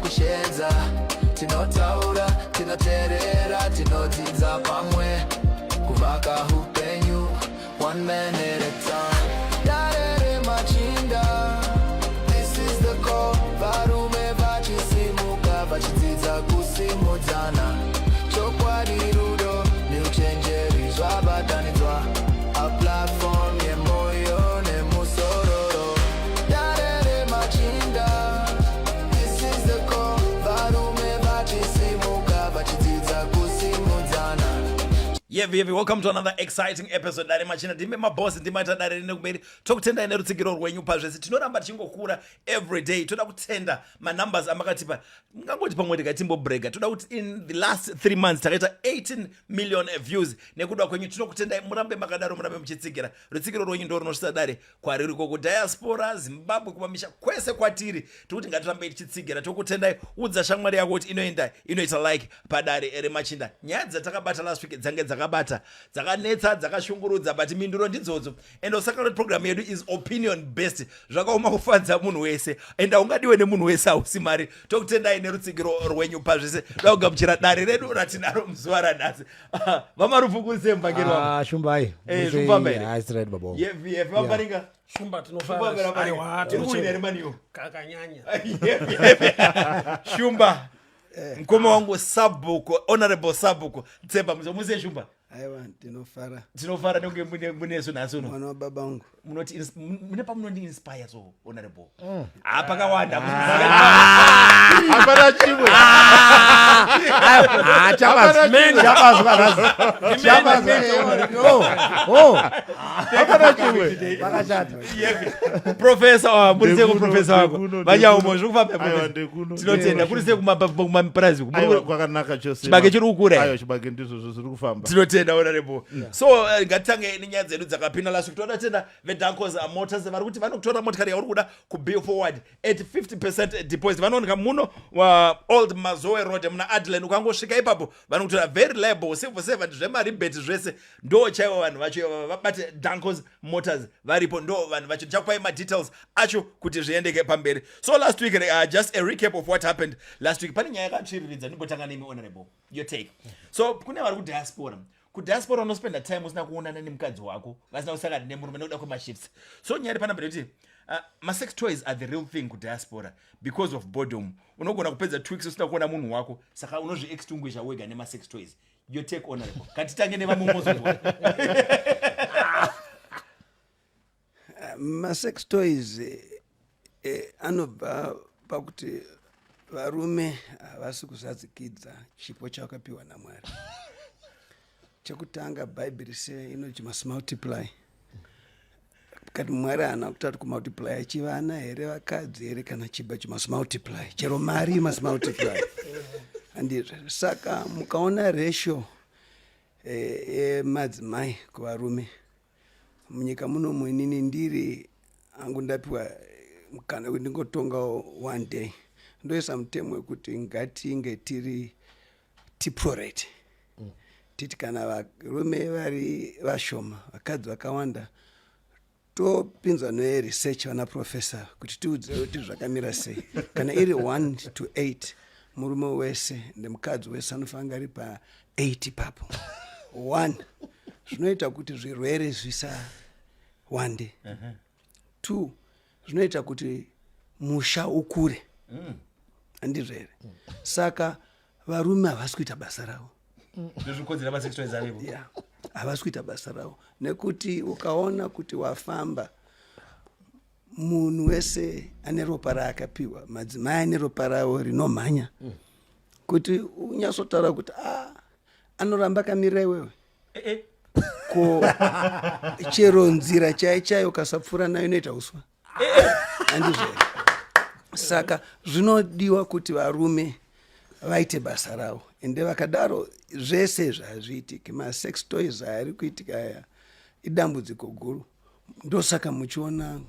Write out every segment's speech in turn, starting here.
tishenza tinotaura tinoterera tinotidza pamwe kuvaka upenyu one man at a time. Remachinda, this is the call. Varume vachisimuka vachidzidza kusimudzana chokwadi rudo neuchenjeri zvabatanidzwa a platform yemoyo nemusororo. Remachinda, this is the call. Varume vachisimuka vachidzidza kusimudzana. Yeah, welcome to another exciting episode. Remachinda, ndime maboss ndimaita dare nekumeri tokutenda ine rutsigiro rwenyu pazvese tinoramba tichingokura every day. Toda kutenda manumbers amakatipa ngangoti pamwe tikatimbobreaka. Toda kuti in the last 3 months takaita 18 million views nekuda kwenyu. Tinokutendai murambe makadaro, murambe muchitsigira. Rutsigiro rwenyu ndo runosvitsa dare kwariri uko diaspora, Zimbabwe, kumamisha kwese kwatiri. Tokuti ngatirambe tichitsigira. Tokutendai, udza shamwari yako kuti inoenda inoita like padare Remachinda. Nyaya dzatakabata last week dzange dzakabata dzakanetsa dzakashungurudza but minduro ndidzodzo. And osaka program yedu is opinion based. Zvakaoma kufadza munhu wese and ungadiwe nemunhu wese ausi mari. Tokutendai nerutsigiro rwenyu pazvese. Daugamuchira dare redu ratinaro muzuva ranhasi. Vamarufu kusemba ngero. Shumbai. Shumba mbele. It's right babo. Yevi vambaringa. Shumba tinofara. Aiwa tinochera remaniyo. Kakanyanya. Shumba. Mkoma wangu Sabuko, honorable Sabuko. Temba muse Shumba. Aiwa tinofara. Tinofara nonge muneso naso no. Mwana wa baba wangu. Munoti mune pamunondi inspire so honorable. Pakawanda. Apana chimwe. Chapas men chapas banazi. Chapas apana chimwe. Pakachata. Professor munise ku professor wako. Banyawo zvokufamba. Tinotenda kurise kuma prize. Kwakanaka chose. Chibage chiri kukura. Ayo chibage ndizvo zviri kufamba. Tinotenda honorable. So ngatitange nenyaya dzedu dzakapinda last week. Tinotenda vedankos motors vari kuti vanokutora motikari yauri kuda kubill forward at 50% deposit. Vanooneka muno old Mazoe road muna Adelaide. Ukangosvika ipapo vanokutora very reliable civil servant zvemaribeti zvese ndo chaivo vanhu vacho vabate dankos motors varipo ndo vanhu vacho. Chakupai madetails acho kuti zviendeke pamberi. So last week just a recap of what happened last week. Pane nyaya yakatsviriridza ndingotanga nemi honorable your take. So kune vari kudiaspora. Kudiaspora unospenda time usina kuonana nemukadzi wako vasina kusangana nemurume nekuda kwemashifts. So nyari panapa kuti ma-sex toys are the real thing kudiaspora because of boredom. Unogona kupedza 2 weeks usina kuona munhu wako saka unozvi-extinguisha wega nema-sex toys. Your take honorable. Katitange nevamumozo. Ma-sex toys anobva pakuti varume havasi kuzadzikidza chipo chakapiwa naMwari. Chekutanga Bible say inoti must multiply. Kati Mwari haana kutati kumultiply chivana here vakadzi here kana chiba must multiply. Chero mari must multiply. And saka mukaona ratio madzimai kuvarume munyika muno muinini ndiri angu ndapiwa mukana kuti ndingotonga one day ndoisa mutemo wekuti ngatinge tiri tiprorate. Titi kana varume vari vashoma vakadzi vakawanda topinzwa neresearch vana professor kuti tiudze kuti zvakamira sei. Kana iri 1 to 8 murume wese nemukadzi wese anofanira ari pa 8 papo 1 zvinoita kuti zvirwere zvisawande. 2 zvinoita kuti musha ukure. Andizvo here. Saka varume havasi kuita basa ravo. Ndozvikodzera ma-sex toys aripo. Yeah. Havasi kuita basa ravo nekuti ukaona kuti wafamba munhu wese ane ropa raakapiwa, madzimai ane ropa ravo rinomhanya kuti unyasotaura kuti anoramba akamira iwewe. Ko chero nzira chaichayo ukasapfuura nayo inoita uswa. Handizvo. Saka zvinodiwa kuti varume vaite basa ravo. Ende vakadaro zvese zvazviitike ma-sex toys ari kuitika aya idambudziko guru. Ndosaka muchiona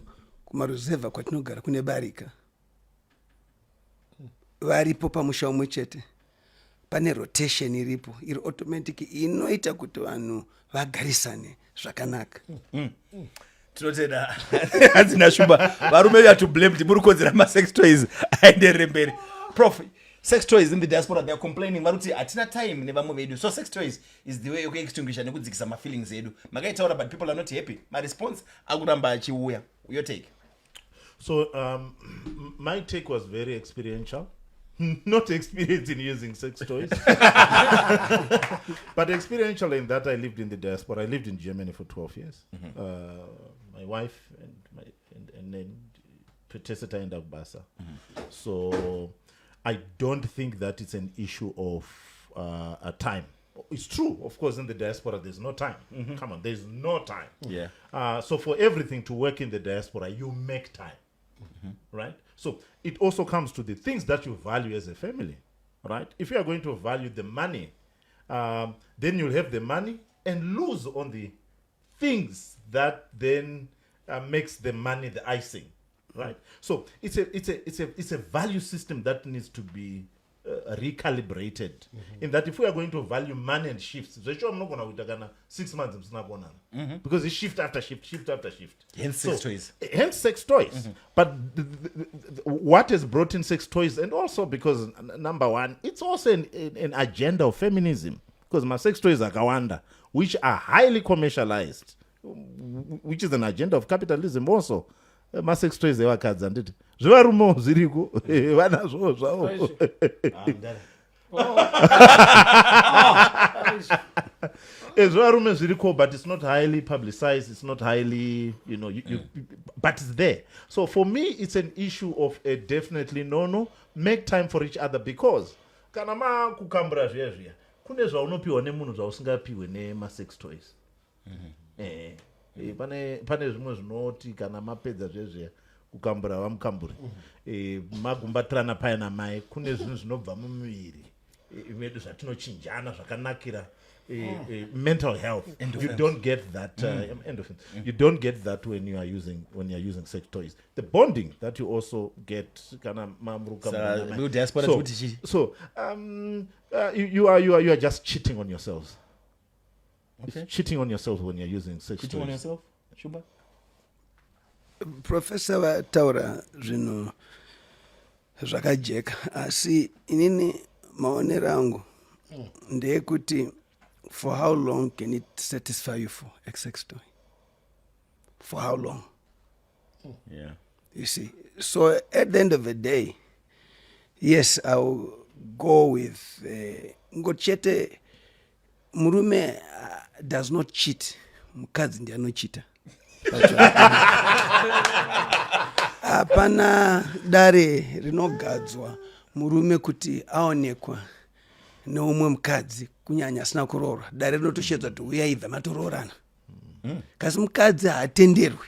kumaruzevha kwatinogara kune barika varipo pamusha umwe chete pane rotation iripo iri automatic inoita kuti vanhu vagarisane zvakanaka. Tinotenda hadzina shumba varume vya to blame muri kodzera ma-sex toys aenderere mberi. Prof, sex toys in the diaspora, they are complaining varuti atina time nevamwe vedu. So sex toys is the way you can extinguish nekudzikisa my feelings edu. Magaitaura but people are not happy. My response aguramba achiuya. Your take. So my take was very experiential. Not experienced in using sex toys, but experiential in that I lived in the diaspora. I lived in Germany for 12 years. My wife and then Peteseta and Agbasa. So I don't think that it's an issue of a time. It's true, of course, in the diaspora there's no time. Come on, there's no time. Yeah. So for everything to work in the diaspora, you make time. Right? So it also comes to the things that you value as a family. Right? If you are going to value the money, then you'll have the money and lose on the things that then makes the money the icing. Right? So it's a value system that needs to be recalibrated. In that if we are going to value money and shifts, I'm not going to 6 months because it's shift after shift after shift. Hence sex toys. Hence sex toys. But what has brought in sex toys, and also because number one, it's also an agenda of feminism, because my sex toys are kawanda, which are highly commercialized, which is an agenda of capitalism also. Ma-sex toys evakadzi handiti zvivarumewo zviriko vanazvowo zvavo. Zvivarume zviriko, but it's not highly publicized, it's not highly, but it's there. So for me it's an issue of a definitely no, make time for each other, because kana makukambura zviya zviya kune zvaunopiwa nemunhu zvausingapiwe nema-sex toys. Pane zvimwe zvinoti kana mapedza zvezviya kukambura vamukamburi magumbatirana paya namai, kune zvinhu zvinobva mumuviri medu zvatinochinjana zvakanakira mental health. You don't get that endorphins. You don't get that when you are using sex toys. The bonding that you also get kana so you are just cheating on yourselves. Okay. It's cheating on yourself when you're using sex cheating toys. On yourself, Shuba? Professor vataura zvinhu zvakajeka, asi inini maonero angu ndeyekuti for how long can it satisfy you for a sex toy? For how long? Yeah. You see, so at the end of the day, yes, I'll go with ngochete. Murume does not cheat. Mukadzi ndiye anochita. Hapana dare rinogadzwa murume kuti aonekwa neumwe mukadzi kunyanya asina kuroora. Dare rinotoshedzwa kuti uyai ibva matoroorana. Kasi mukadzi haatenderwi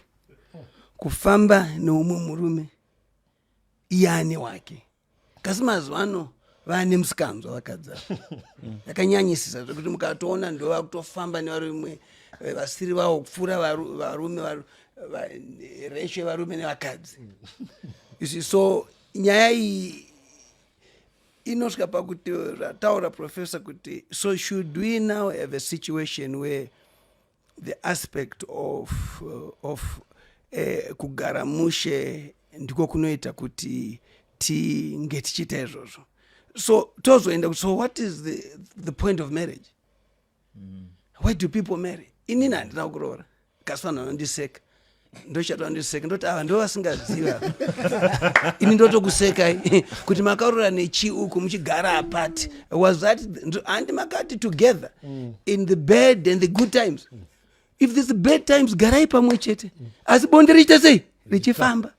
kufamba neumwe murume iyane wake. Kasi mazuva vane musikanzwa vakadzi yakanyanyisisa zvekuti mukatoona ndo vakutofamba nevarume vasiri vavo kupfuura varume resho yevarume nevakadzi. So nyaya iyi inosvika pakuti zvataura professor kuti, so should we now have a situation where the aspect of kugara mushe ndiko kunoita kuti tinge tichiita izvozvo? So what is the point of marriage? Why do people marry? Inini handina kuroora, kasi vanhu vanondiseka, ndochata vandiseka, ndoti ava ndo vasingaziva. Ini ndotokusekai kuti makaroora nechi uku muchigara apart. Was that and makati together in the bad and the good times? If there's bad times, garai pamwe chete. Asi bonde richiita sei? Richifamba.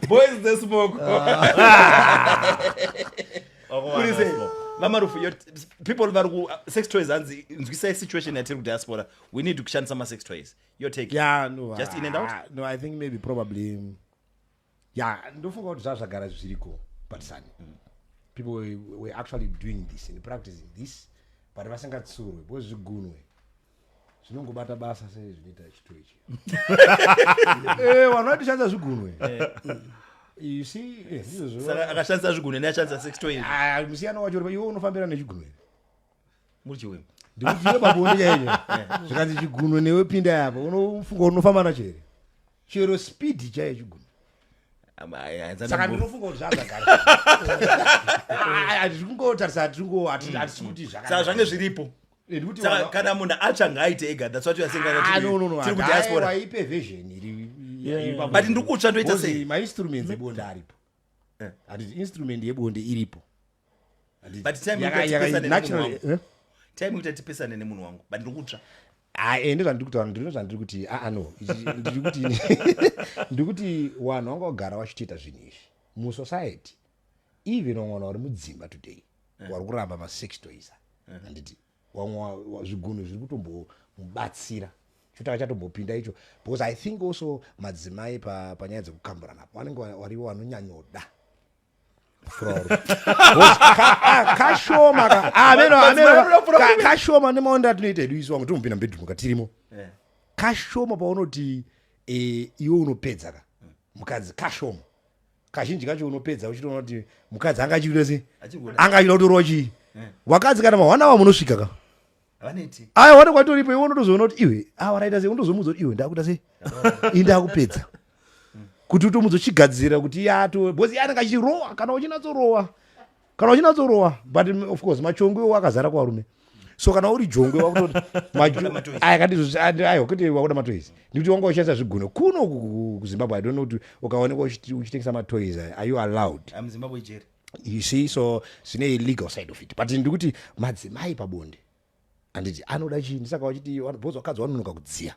Boys the smoke. What do you say? Mamarufu, people who sex toys and we say situation at diaspora, we need to shun some sex toys. Your take? Yeah, no. Just in and out? No, I think maybe probably. Yeah, don't forget Zaza Garage Ziriko, but son. People were actually doing this and practicing this, but wasn't got so it was a good way. Sinungu bata basa says vita chitoichi. Wanaiti chanza zvigunwe. You see, saka akashandisa zvigunwe neachandisa sex toys. Musiyana wacho iwe unofambira nechigunwe. Muchiwe. Ndikuzive babonde chaizvo. Zvikanzi chigunwe newe pinda yapo unofunga unofamba nachere. Chero speed chaiyo chigunwe. saka ndinofunga kuti zvazvagara hazvikungotarisa hatisi kuti saka zvange zviripo saka kana munhu atsva ngaaite ega that's what you are saying tiri kudiaspora waipe version iri but ndiri kutsva ndoita sei mainstruments ebonde aripo handiti instrument yebonde iripo but time kuti tipesane nemunhu wangu but ndiri kutsva ndizvandiri kutaura ndizvandiri kuti no ndiri kuti vanhu vanga kugara vachitoita zvinhu izvi musociety even vamwana vari mudzimba today vari kuramba masex toys handiti vamwe zvigunhu zviri kutombomubatsira chotaka chatombopinda icho because I think also madzimai panyaya dzekukamburana vanenge varivo vanonyanyoda kashoma nemaonda atinoita edu isu vangu tombopinda mbedroom katirimo kashoma paunoti iwe unopedza ka mukadzi kashoma kazhinji kacho unopedza uchitoona kuti mukadzi angachida sei angachida kutorwa chii wakadzi kana mahwana munosvika ka aya wane kwatoripo iwe unotozoona kuti iwe waraita sei unotozomudza kuti iwe ndakuita sei indakupedza kuti utomuzochigadzira kuti yato bozi anenge achirowa kana uchinatsorowa but of course machongwe wakazara kwarume so kana uri jongwe wakutoti wakuda matoys ndikuti wanga uchishandisa zvigunwe kuno kuzimbabwe I don't know kuti ukaoneka uchitengesa matoys are you allowed Zimbabwe jeri you see so zvine legal side of it but ndikuti madzimai pabonde anditi anoda chini saka wachiti bhozi wakadzi wanonoka kudziya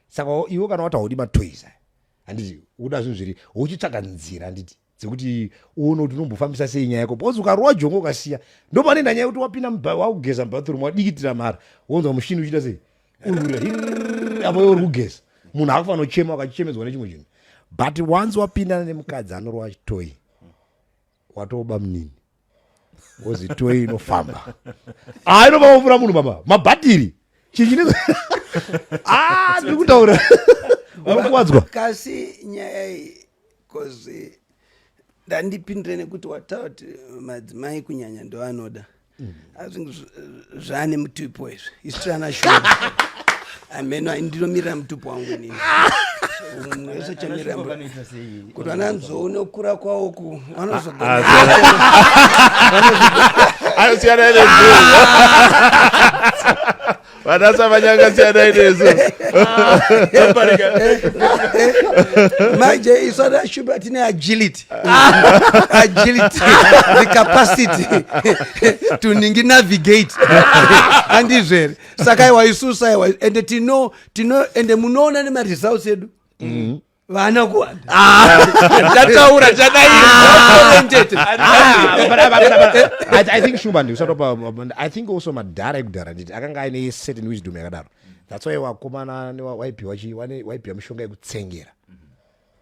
saka iwe kana wataudi matoys handiti uda zvinhu zviri uchitsvaga nzira handiti dzekuti uone kuti unombofambisa sei nyaya yako bhozi ukarowa jongo ukasiya ndopanenda nyaya yekuti wapinda wakugeza mubathroom wadikitira mara wonzwa mushini uchita sei apo iwe uri kugeza munhu akufanira kuchema wakachichemedzwa nechimwe chinhu but once wapindana nemukadzi anorowa toy watoba munini wozi toy inofamba inofamba kufura munhu baba mabhatiri chinchine ndiri kutaura unokuwadzwa kasi nyaya iyi cause ndandipindire nekuti wataura kuti madzimai kunyanya ndoanoda azvinhu zvaane mutupo izvi isitirana shoma ameno ndinomiririra mutupo wangu inini umwe wese chamirira kuti vananzoone kukura kwawoku manje isona shuba tine agility the capacity to ningi navigate andizvere saka iwaisusa ende tino ende munoona nemaresults edu vana kuwanda ndataura I think Shumbandi I think also madarekudhara nditi akanga aine certain wisdom yakadaro that's why wakomana waipiwa mishonga yekutsengera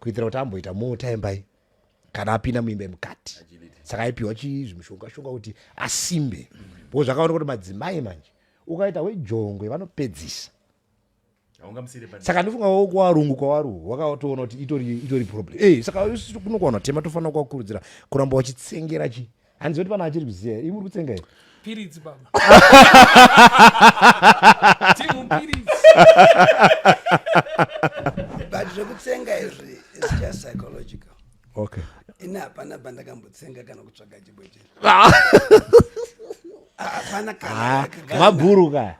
kuitira kuti amboita more time by kana apinda muimba yemukati saka aipiwa chizvimishonga kuti asimbe because zvakaona kuti madzimai manje ukaita wejongwe vanopedzisa saka ndifunga kuvarungu kwavarungu wakatoona kuti itori problem saka kunokuwana tema tofanira kuvakurudzira kuramba wachitsengera chi handiziva kuti pana achiri kuziya ivi uri kutsenga here Periods, baba. But zvekutsenga izvi is just psychological. Okay. Ina hapana pandakambotsenga kana kutsvaga chibwete. Hapana kana. Mabhuru kaya.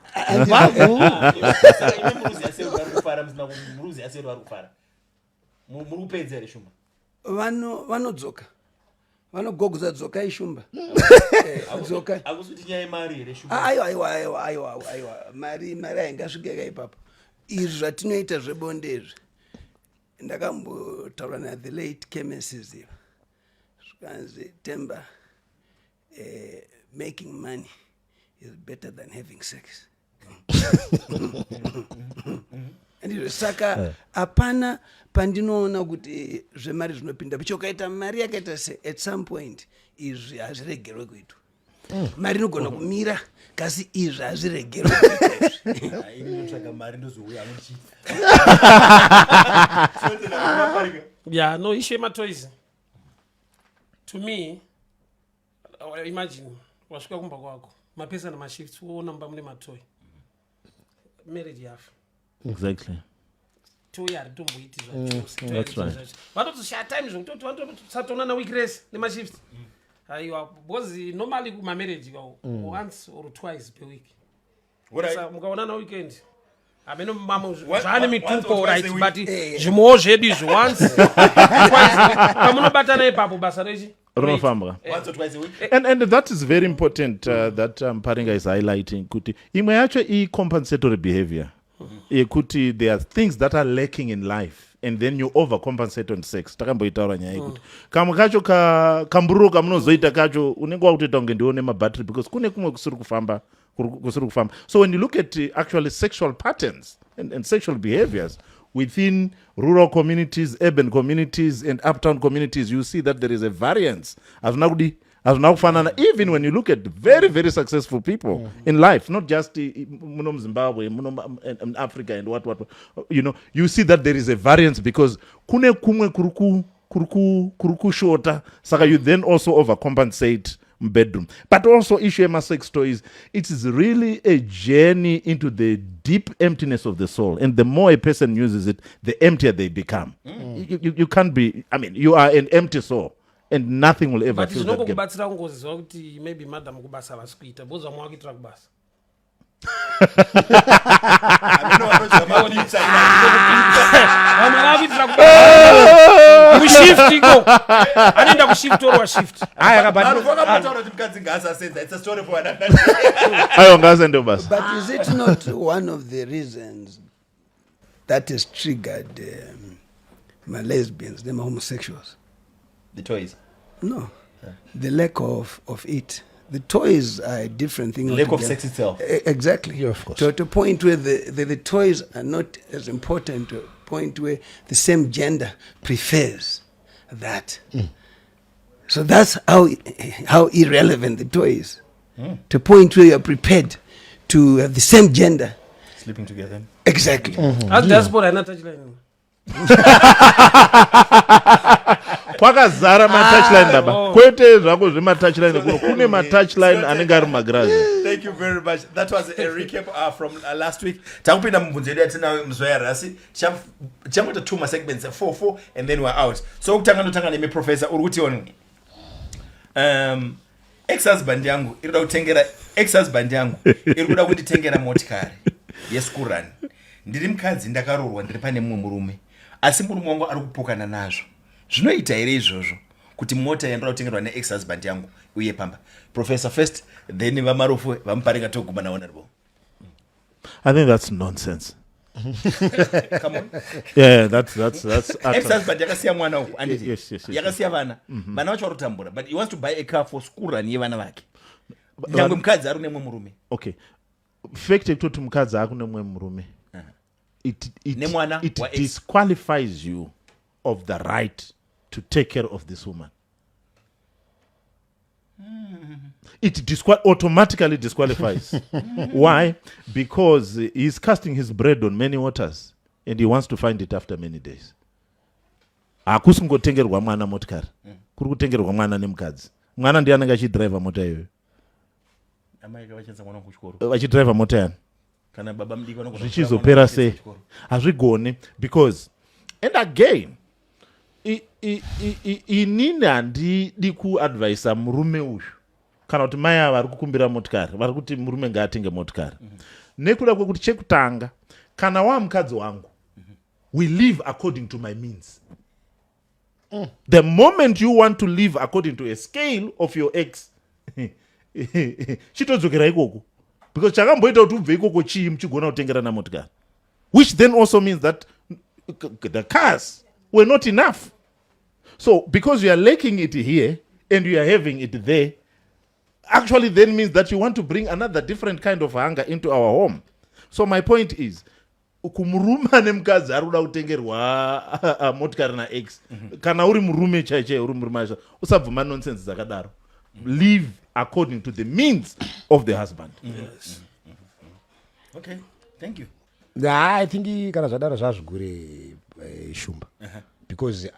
Vanodzoka. Vanogogudza dzoka ishumba. Dzoka. Akusuti nyaya yemari here shumba. Aiwa. Mari aingasvikeka ipapo. Izvi zvatinoita zvebonde izvi. Ndakambotaura na the late chemist here. Zvikanzi Temba, making money is better than having sex. Andizvo saka hapana pandinoona kuti zvemari zvinopinda picho ukaita mari yakaita se at some point izvi hazviregerwe kuitwa. Mari inogona kumira kasi izvi hazviregerwe kuitwa. Inotsvaga mari ndozouya anochita. Yeah, no, Ishema toys. To me, imagine, washuka kumba kwako. Mapesa na mashifts, uona mba mle matoy. Marriage yafu. Exactly. toy haritomboiti vatotoshaya time zvokutoti vanotosatonana weekres nemashifts aiwa because normally kumamarriage once or twice per week mukaonana weekend ameno mamo zvane mituko right but zvimwewo zvedu izvi once pamunobatana ipapo basa rechi and that is very important that Paringa is highlighting kuti imwe yacho compensatory behavior yekuti there are things that are lacking in life and then you overcompensate on sex. Takamboitaura nyaya yekuti kamwe kacho kambururo kamunozoita kacho unenge wakutoita kunge ndione mabattery because kune kumwe kusiri kufamba. So when you look at actually sexual patterns and sexual behaviors within rural communities, urban communities, and uptown communities, you see that there is a variance. Even when you look at very, very successful people in life, not just in Zimbabwe, in Africa, and what, you see that there is a variance because kune kumwe kuruku shorter, saka you then also overcompensate bedroom. But also issue sex toys, it is really a journey into the deep emptiness of the soul, and the more a person uses it, the emptier they become. You can't be, you are an empty soul and nothing will ever fill that gap. But maybe madam kubasa vaskuita boza mwakitira kubasa But is it not one of the reasons that has triggered my lesbians, them homosexuals? The toys? No, the lack of it. The toys are a different thing. Lack of sex itself. Exactly. Yeah, of course. To a point where the toys are not as important, to a point where the same gender prefers that. So that's how irrelevant the toy is. To a point where you're prepared to have the same gender sleeping together. Exactly. As diaspora na touchline. Kwakazara matouchline baba. Kwete zvako zvematouchline kune matouchline anenge ari magrazi. Thank you very much. That was a recap from last week. Takupinda mubvunzo yedu yatina muzwaya rasi. Chamota 2 segments 4 and then we're out. So kutanga nemi professor uri kuti on ex-husband yangu irikuda kutengera ex-husband yangu irikuda kunditengera motikari yeskurani. Ndiri mukadzi ndakarorwa ndiri pane mumwe murume. Asi murume wangu ari kupokana nazvo. Zvinoita here izvozvo kuti mota yandoda kutengerwa ne-ex-husband yangu uye pamba. Professor first, then vamarofu vamuparinga toguma naona ribo. I think that's nonsense. Come on. Yeah, that's Ex-husband yakasiya mwana uku anditi. Yes. Yakasiya vana. Vana vacho varikutambura, but he wants to buy a car for school run yevana vake. Nyangwe mukadzi ari nemwe murume. Okay. Fact yekutoti mukadzi ari nemwe murume. It disqualifies you of the right to take care of this woman. It automatically disqualifies. Why? Because he's casting his bread on many waters and he wants to find it after many days. Akusingotengerwa mwana motikari. Kuri kutengerwa mwana nemukadzi. Mwana ndiye anenge achidriver mota iyoyo. Amai kavachenza mwana kuchikoro. Achidriver mota yani. Kana baba mdiki vanogona zvichizopera sei hazvigoni because and again inini handidi kuadvisa murume uyu kana kuti mai ava vari kukumbira motikari vari kuti murume ngaatenge motikari nekuda kwekuti chekutanga kana wamukadzi wangu we live according to my means. The moment you want to live according to a scale of your ex chitodzokera ikoko because chakamboita kuti ubve ikoko chii muchigona kutengerana motikari, which then also means that the cars were not enough. So because you are lacking it here and you are having it there, actually then means that you want to bring another different kind of hunger into our home. So my point is kumuruma nemukadzi ari kuda kutengerwa motikari nax kana uri murume chaichai uri murume usabvuma nonsense dzakadaro. Live according to the means of the husband. Yes. Okay, thank you. I think kana zvadaro zvazvigure shumba because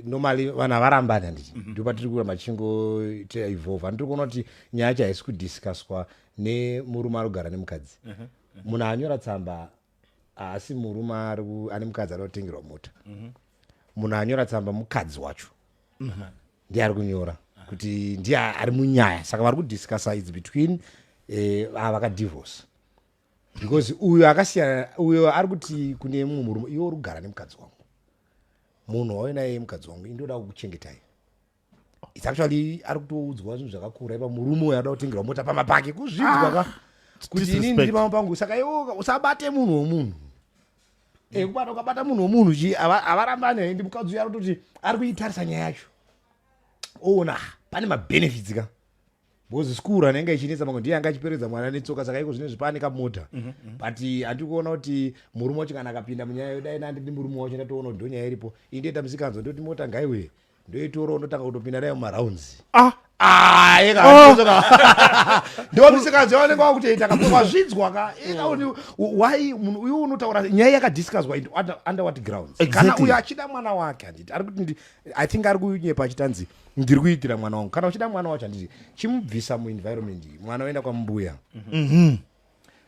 normally vana varambana nditi ndipo patiri kura machingo evolve ndiri kuona kuti nyaya yacho haisi kudiscusswa nemurume anogara nemukadzi. Munhu anyora tsamba asi murume ane mukadzi ari kutengerwa mota munhu anyora tsamba mukadzi wacho ndiye ari kunyora kuti ndiye ari munyaya saka vari kudiscussa is between vakadivorce because uyo akasiyana uyo ari kuti kune mumwe murume iwe uri kugara nemukadzi wangu munhu wauye naye mukadzi wangu indoda kukuchengetai it's actually ari kutoudzwa zvinhu zvakakura ipa murume uyo ada kutengerwa mota pamapaki kuzvidzwa ka kuti inini ndiri pama pangu saka iwe usabate munhu womunhu kubata ukabata munhu womunhu avarambane ndi mukadzi uyo ari kutoti ari kuitarisa nyaya yacho oona pane mabenefits ka bozi skuru anenge ichinetsa mangu ndiye anga achiperedza mwana netsoka saka iko zvinezvi pane kamota but handiri kuona kuti murume wacho kana akapinda munyaya yodai nandidi murume wacho ndatoona kuti ndonyaya iripo indoita musikanzo ndoti mota ngaiwe ndoitora ndotanga kutopinda nayo mumaraundi ndo musikanzo wanenge wakutoita wazvidzwa ka why munhu uyu unotaura nyaya yakadiscusswa under what grounds kana uyo achida mwana wake handiti ari kuti I think ari kunyepa achitanzi ndiri kuitira mwana wangu kana uchida mwana wacho handiti chimubvisa muenvironment mwana oenda kwambuya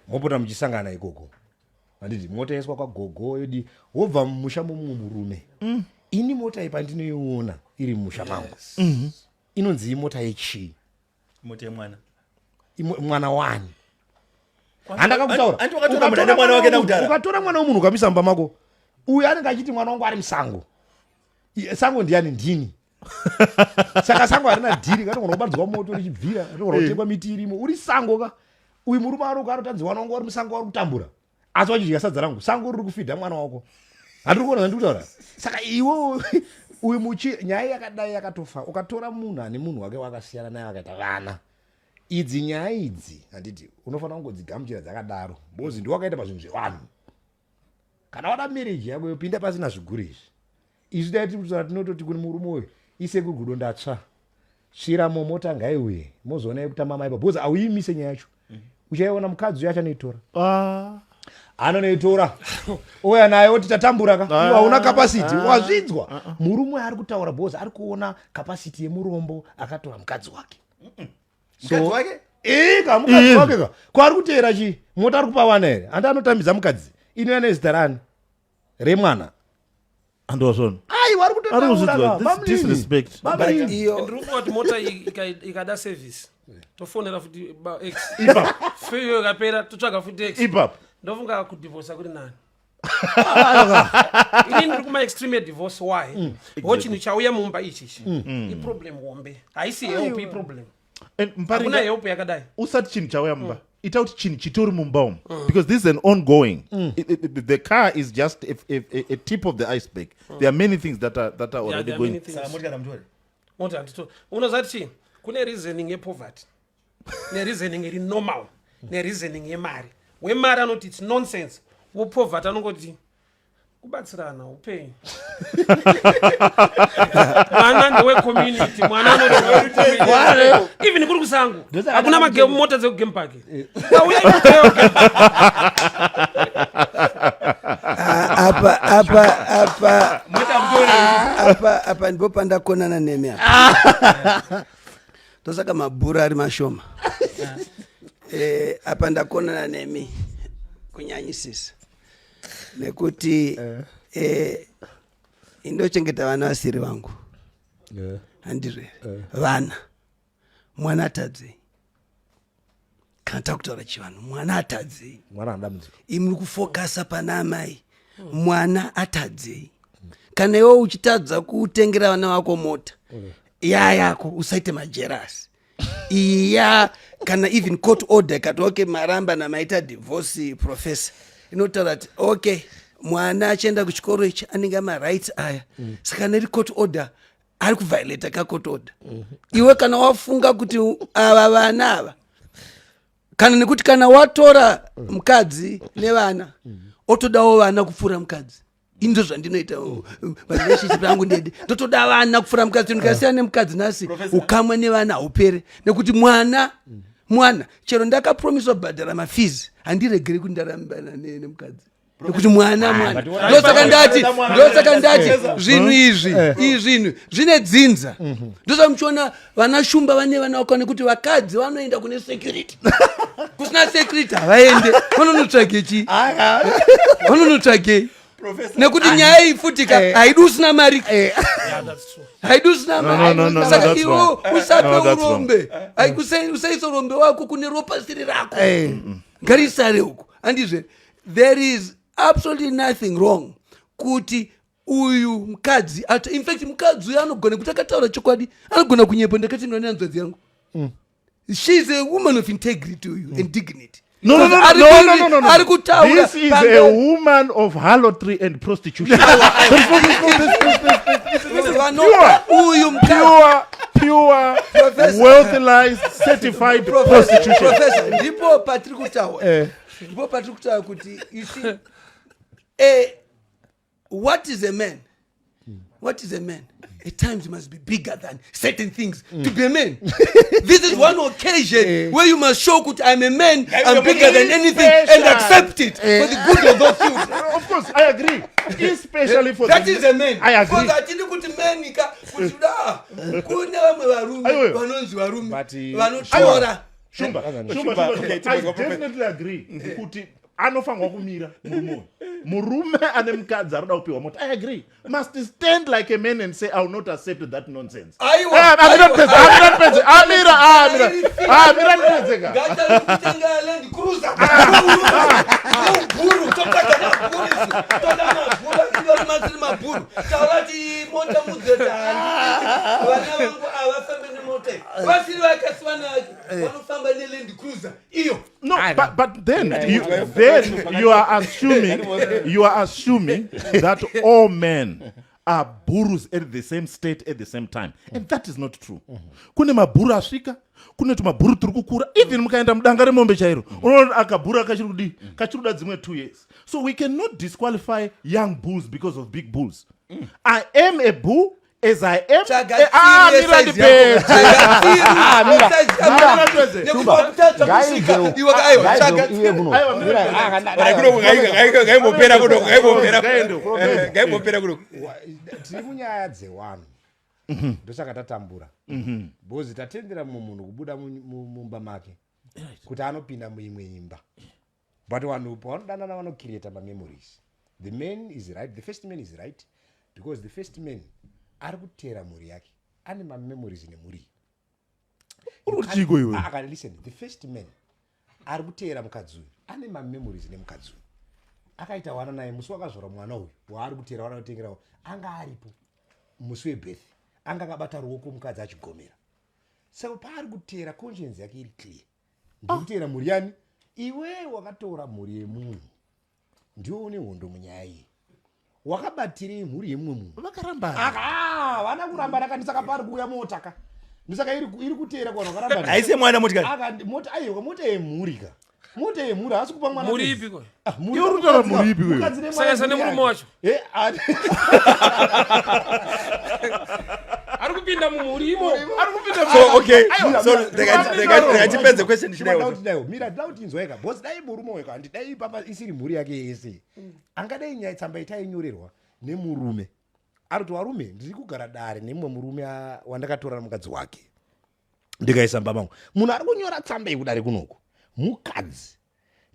mopota muchisangana ikoko handiti mota yaiswa kwagogo yodi wobva mumusha momumwe murume ini mota ipa ndinoiona iri mumusha mangu inonzi imota yechii mota yemwana mwana wani ukatora mwana womunhu ukamisa mumba mako uyu anenge achiti mwana wangu ari musango sango ndiani ndini saka sango harina dhiri katogona kubadzwa moto richibvira katogona kutengwa miti irimo uri sango ka uyu murume aroko anotanzi mwana wangu ari musango ari kutambura asi wachidya sadza rangu sango riri kufidha mwana wako handiri kuona zandiri kutaura saka iwo uyu nyaya yakadai yakatofa ukatora munhu ane munhu wake wakasiyana naye wakaita vana idzi nyaya idzi handiti unofanira kungodzigamuchira dzakadaro bozi ndiwakaita pazvinhu zvevanhu kana wada marriage yako yopinda pasina zviguru izvi izvi daitikutaa tinototi kune murume uyu isekuguru ndatsva svira mota ngaiuye mozoona yekutamba maipa bozi auimise nyaya yacho uchaiona mukadzi uyo achanoitora anonoitora uya naye oti tatambura ka iwe hauna kapasiti wazvidzwa murume ari kutaura bozi ari kuona kapasiti yemurombo akatora mukadzi wake mukadzi wake mukadzi wake ka kwaari kuteera chii mota ari kupa wana here handi anotambidza mukadzi inoya nezita rani remwana andosona vari kutotaurandiri mota ikada service tofonera futi feyo ikapera totsvaga futi x ndofunga kudivhosa kuri nani ini ndiri kumaextreme divorce why chinhu chauya mumba ichichi iproblem hombe haisi help iproblem hakuna help yakadai usati chinhu chauya mumba ita kuti chinhu chitori mumba umu because this is an ongoing the car is just a tip of the iceberg there are many things that are already going unozati chii kune reasoning yepoverty nereasoning iri normal nereasoning yemari wemari anoti its nonsense wopoverty anongoti kubatsirana upenyu mwana ndewecommunity mwana anoti even kuri kusango hakuna mota dzekugame park apa ndipo pandakonana nemi tosaka mabhuru ari mashoma apa ndakonana nemi kunyanyisisa nekuti indochengeta vana vasiri vangu handire vana mwana atadzei kana takutaura chivanhu mwana atadzei imuri kufokasa pana amai mwana atadzei kana iwo uchitadza kutengera vana vako mota yako usaite majerasi iya kana even court order ikati okay maramba namaita divorce professor inotaura kuti okay mwana achienda kuchikoro ichi anenge amarights aya saka neri court order ari kuviolata kacourt order iwe kana wafunga kuti ava vana ava kana nekuti kana watora mukadzi nevana otodawo vana kupfuura mukadzi indo zvandinoita relationship yangu ndede ndotoda vana kupfuura mukadzi ndikasiyana nemukadzi nhasi ukamwa nevana haupere nekuti mwana chero ndakapromiswa bhadhara mafees handiregeri kuti ndarambana nemukadzi nekuti mwana ndosaka ndati zvinhu izvi zvine dzinza ndosa muchiona vana shumba vane vanaoka nekuti vakadzi vanoenda kune security kusina security havaende vanonotsvakei nekuti nyaya iyi futika haidi usina mari haidi usina mari saka iwo usape urombe usaisa urombe wako kune ropa siri rako garisare uku handizve there is absolutely nothing wrong kuti uyu mukadzi in fact mukadzi uyu anogona kuti akataura chokwadi anogona kunyepa ndakati ndonena nzodzi yangu she is a woman of integrity and dignity. No. This is a woman of harlotry and prostitution. Pure, wealthized, certified prostitution. Professor, ndipo patiri kutaura kuti you see, what is a man? What is a man? At times he must be bigger than certain things to be a man. This is one occasion where you must show that I'm a man, I'm bigger than anything, and accept it for the good of those children. Of course, I agree. Especially for that is a man. I agree. Because I didn't put men kuda kuna vamwe varume vanonzi varume vanotora. Shumba. I definitely agree. Kuti anofanwa kumira murume ane mukadzi aroda kupiwa moto. I agree. Must stand like a man and say I will not accept that nonsense. Amira ndezeka. Gata kutenga land cruiser. Bhuru Bhuru. Tawati mota muzeta. Wana wangu awafambe ni mote. Wasiri wakaswana wanufamba ni land cruiser. Iyo. No, but then you are assuming that all men are Bhurus at the same state at the same time, and that is not true. Kune mabhuru asvika, kune tumabhuru turi kukura. Even mukaenda mudanga remombe chairo, unoona akabhuru kachirudi dzimwe 2 years. So we cannot disqualify young bulls because of big bulls. I am a bull as I am. tiri munyaya dzewanhu ndosaka tatambura bhozi tatendera munhu kubuda mumba make kuti anopinda muimwe imba, but vanhu pavanodanana vanocreata mamemories. The man is right, the first man is right, because the first man ari kutera mhuri yake ane mamemories nemhuri. Listen, the first man ari kutera mukadzi uyu ane mamemories nemukadzi uyu. Akaita wana naye musi wakazvara mwana uyu waari kutera wana kutengerawo anga aripo musi webirth, anga akabata ruoko mukadzi achigomera. Saka paari kutera conscience yake iri clear. Ndikutera mhuri yani? Iwe wakatora mhuri yemunhu ndiwo une hondo munyaya iyi. Wakabatirei mhuri yemumwe munhu? Vakarambana. Vana kurambana kandisaka pari kuuya motaka. Ndisaka iri kutera kwa vakarambana. Aise mwana motikari. Mota aiwa mota yemhurika. Mota yemhuri hasi kupa mwana. Muri ipi kwa? Muri urutara muri ipi kwa? Sasa nemurume wacho. Ari kupinda mumuri imo. So okay. So ndakachipedza question chinayo. Mira doubt inzweka. Boss dai murume weka andi dai papa isiri mhuri yake yese. Angadai nyaya tsamba itainyorerwa nemurume. Ari kuti varume ndiri kugara dare nemumwe murume wandakatora mukadzi wake. Ndikaisa baba vangu. Munhu ari kunyora tsamba yekudare kunoko. Mukadzi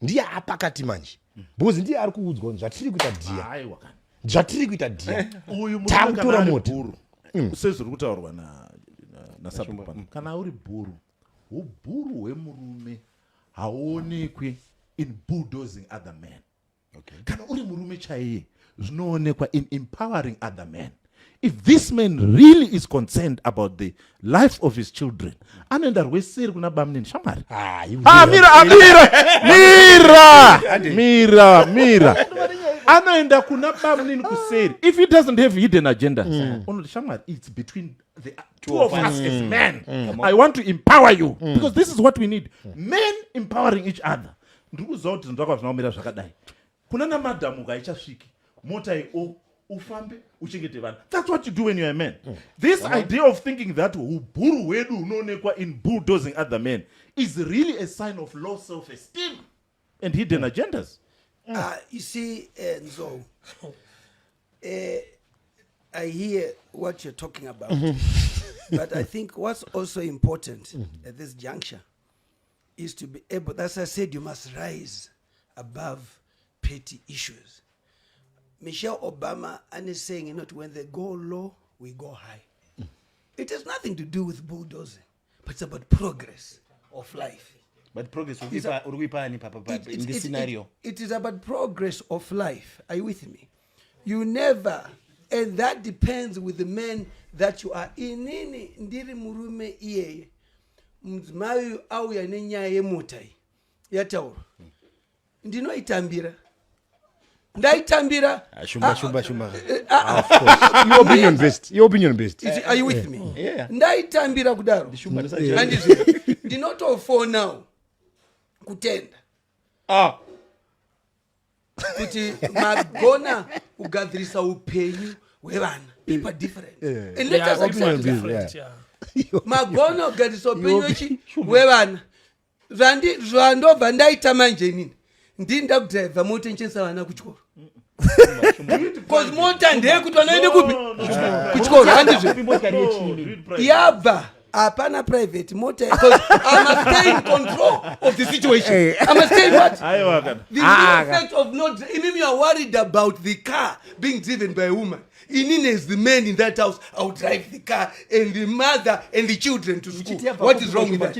ndiye apakati manje. Boss ndiye ari kuudzwa zvatiri kuita dia. Zvatiri kuita dia. Uyu murume Bhuru. Usezuri kutaurwa na Sabupana. Kana uri Bhuru, ubhuru hwemurume haonekwi in bulldozing other men. Okay. Kana uri murume chaiye zvinoonekwa in empowering other men. If this man really is concerned about the life of his children, anoenda rweseri kuna bamneni shamari. Mira. Anoenda kuna bamneni kuseri. If he doesn't have hidden agendas, shamari, it's between the two of us as men. I want to empower you because this is what we need. Men empowering each other. Ndikuziva kuti ndakwa zvinaomera zvakadai. Kuna namadhamu kaichasviki. Mota ufambe uchengete vanhu. That's what you do when you're a man. This idea of thinking that ubhuru wedu unoonekwa in bulldozing other men is really a sign of low self-esteem and hidden agendas. You see, Nzo, I hear what you're talking about, but I think what's also important at this juncture is to be able, as I said, you must rise above petty issues. Michelle Obama is saying, when they go low, we go high. It has nothing to do with bulldozing, but it's about progress of life. But progress in this scenario. It is about progress of life. Are you with me? You never, and that depends with the men that you are. Inini ndiri murume iye mzimayu au ya nenya ye motai ya tauro. Ndino itambira. Ndaitambira. Shumba. Of course. Your opinion based. Are you with me? Yeah. Ndaitambira kudaro. Ndinoto now. Kutenda. Kuti magona ugadrisa upenyu wevana. People are different. And let us accept that. Magona ugadrisa upenyu wevana. Zvandobva ndaita manje nini. Ndinda kudrive mota nchensa vana kuchikoro. Because mota ndeye kuti vanaende kupi? Kuchikoro. Yabva. Apana private motor, because I must stay in control of the situation. I must stay what? The effect of not. Even you are worried about the car being driven by a woman. Inine is the man in that house. I will drive the car and the mother and the children to school. What is wrong with that?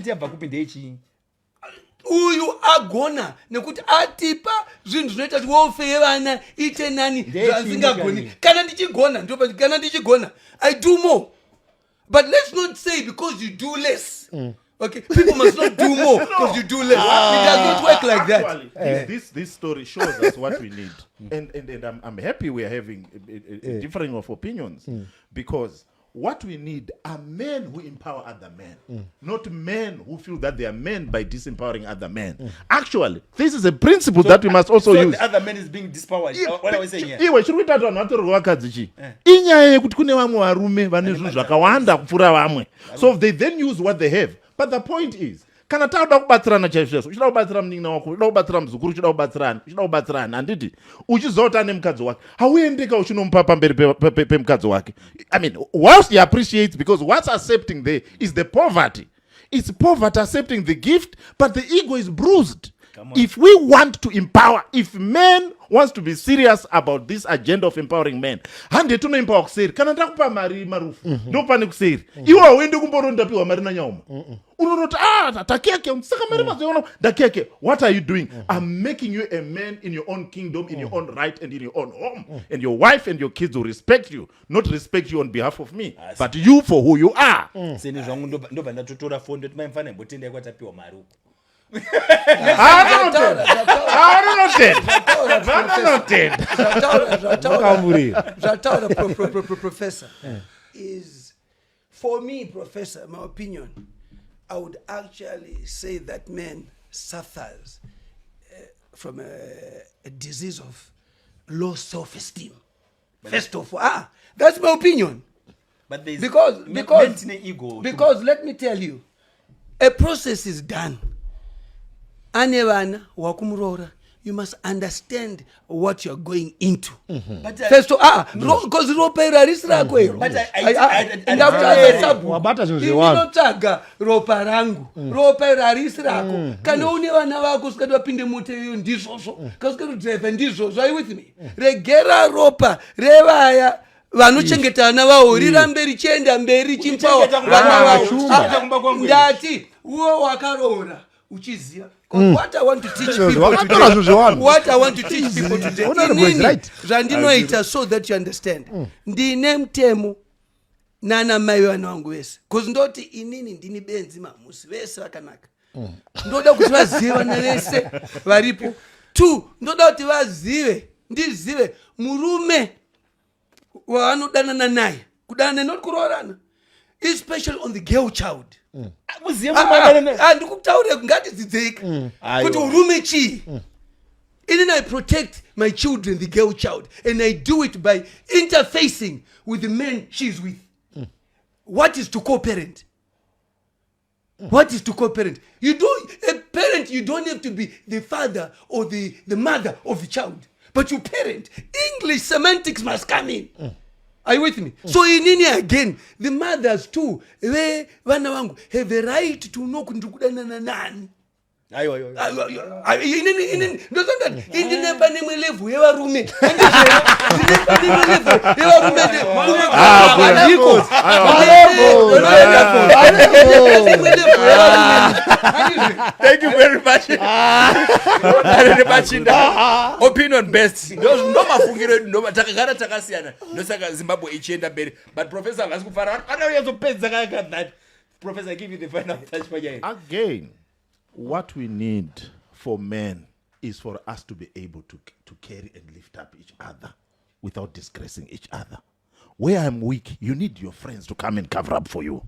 Uyu agona nekuti atipa zvinhu zvinoita kuti welfare vana ite nani zvasingagoni. Kana ndichigona I do more. But let's not say because you do less. Okay, people must not do more because you do less. It does not work like Actually, that. This story shows us what we need, and I'm happy we are having a differing of opinions, because what we need are men who empower other men, not men who feel that they are men by disempowering other men. Actually, this is a principle that we must also use. The other man is being dispowered. What are we saying here? Iwe chiri kuita vanhu vatorwa vakadzichi inyaya yekuti kune vamwe varume vane zvinhu zvakawanda kupfuura vamwe, so they then use what they have. But the point is, kana tauda kubatsirana chaizvo uchida kubatsira munin'ina wako, uchida kubatsira muzukuru, uchida kubatsirana handiti uchizota nemukadzi wake hauendeka uchinomupa pamberi pemukadzi wake. I mean, whilst he appreciates, because what's accepting there is the poverty. It's poverty accepting the gift, but the ego is bruised. If we want to empower, if men wants to be serious about this agenda of empowering men, hande tuno empower kuseri kana ndakupa mari marufu ndopane kuseri iwe hauende kumboronda piwa mari nanyauma unonoti takeke saka mari mazoona ndakeke. What are you doing? I'm making you a man in your own kingdom, in your own right, and in your own home, and your wife and your kids will respect you, not respect you on behalf of me, but you for who you are. Seni zvangu ndobva ndatotora phone ndoti maimfana mbotenda kwatapiwa mari uko. Professor, is for me, Professor, my opinion, I would actually say that man suffers from a disease of low self-esteem. First of all, that's my opinion. But there's because let me tell you, a process is done. Anevana wakumurora, you must understand what you're going into. But first of all, because ropa irarisira kwero. But wabata zvinhu zvewanu. Ndinotsvaga ropa rangu. Ropa irarisirako. Kana une vana vako usikati vapinde moto iyo ndizvozvo. Kana usikati kudrive ndizvozvo. Are you with me? Regera ropa revaya vanochengeta vana vavo rirambe richienda mberi chimpawo vana vavo. Ndati uwo wakaroora uchiziva. What I want to teach people today, zvandinoita so that you understand. Ndine mtemo nana mai vana vangu vese, because ndoti inini ndini benzi mamusi vese vakanaka. Ndoda kuti vazive vana vese varipo. 2, ndoda kuti ndizive murume waanodanana naye, kudanana not kuroorana, especially on the girl child. Ndikutaura ngatidzidzike kuti urume chii. And I protect my children, the girl child, and I do it by interfacing with the men she's with. What is to co-parent? What is to co-parent? You do, a parent, you don't have to be the father or the mother of the child, but you parent. English semantics must come in. Are you with me? So in India again, the mothers too, they vana vangu have the right to know kundukudana na nani. Ayo. Ndozonda indine pane mwelevu yevarume. Thank you very much. Remachinda. Opinion best. Ndo mafungiro ndo takagara takasiyana. Ndosaka Zimbabwe ichienda mberi. But professor vasikufara anayozopedza kaka that. Professor, give you the final touch for you. Again, what we need for men is for us to be able to carry and lift up each other without disgracing each other. Where I'm weak, you need your friends to come and cover up for you.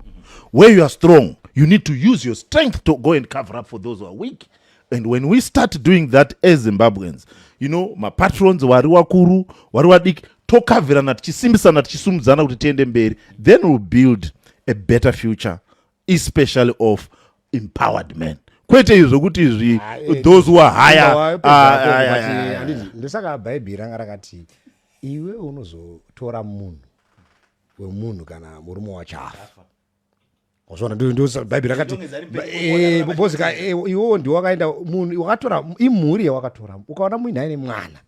Where you are strong, you need to use your strength to go and cover up for those who are weak. And when we start doing that as Zimbabweans, you know, my patrons, wariwakuru, wariwadik, tokavirana tichisimbisana tichisumudzana kuti tiende mberi, then we'll build a better future, especially of empowered men. Kwete izvo kuti izvi those who are higher ndosaka bhaibheri ranga rakati iwe unozotora munhu wemunhu kana murume wachafa. Uzvona ndo bhaibheri rakati bozika iwo ndiwo wakaenda munhu wakatora imhuri yawakatora ukaona munhu aine mwana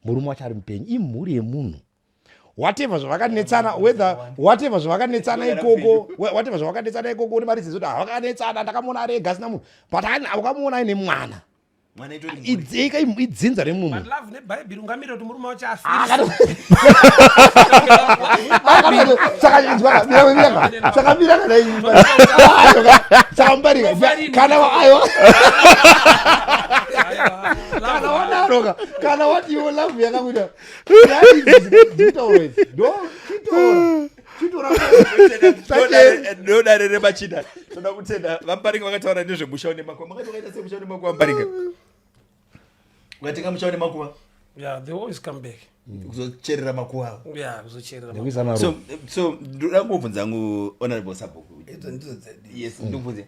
murume wacho ari mupenyu imhuri yemunhu. Whatever zvavakanetsana ikoko une mari dzezoti havakanetsana ndakamona arega asina munhu but ukamuona aine mwana idzinza remunhu. But love nebhaibheri ungamira kuti murume wacho kana wati iwo love yakakuita ndodare Remachinda toda kutenda vamparinga vakataura nezvemusha nemakuva makatokaita semusha nemakuva vamparinga ukatenga musha nemakuva they always come back kuzocherera makuva avo kuzocherera so ndoda ngobvunza ngu honorable Sabhuku. Yes, ndobvunze.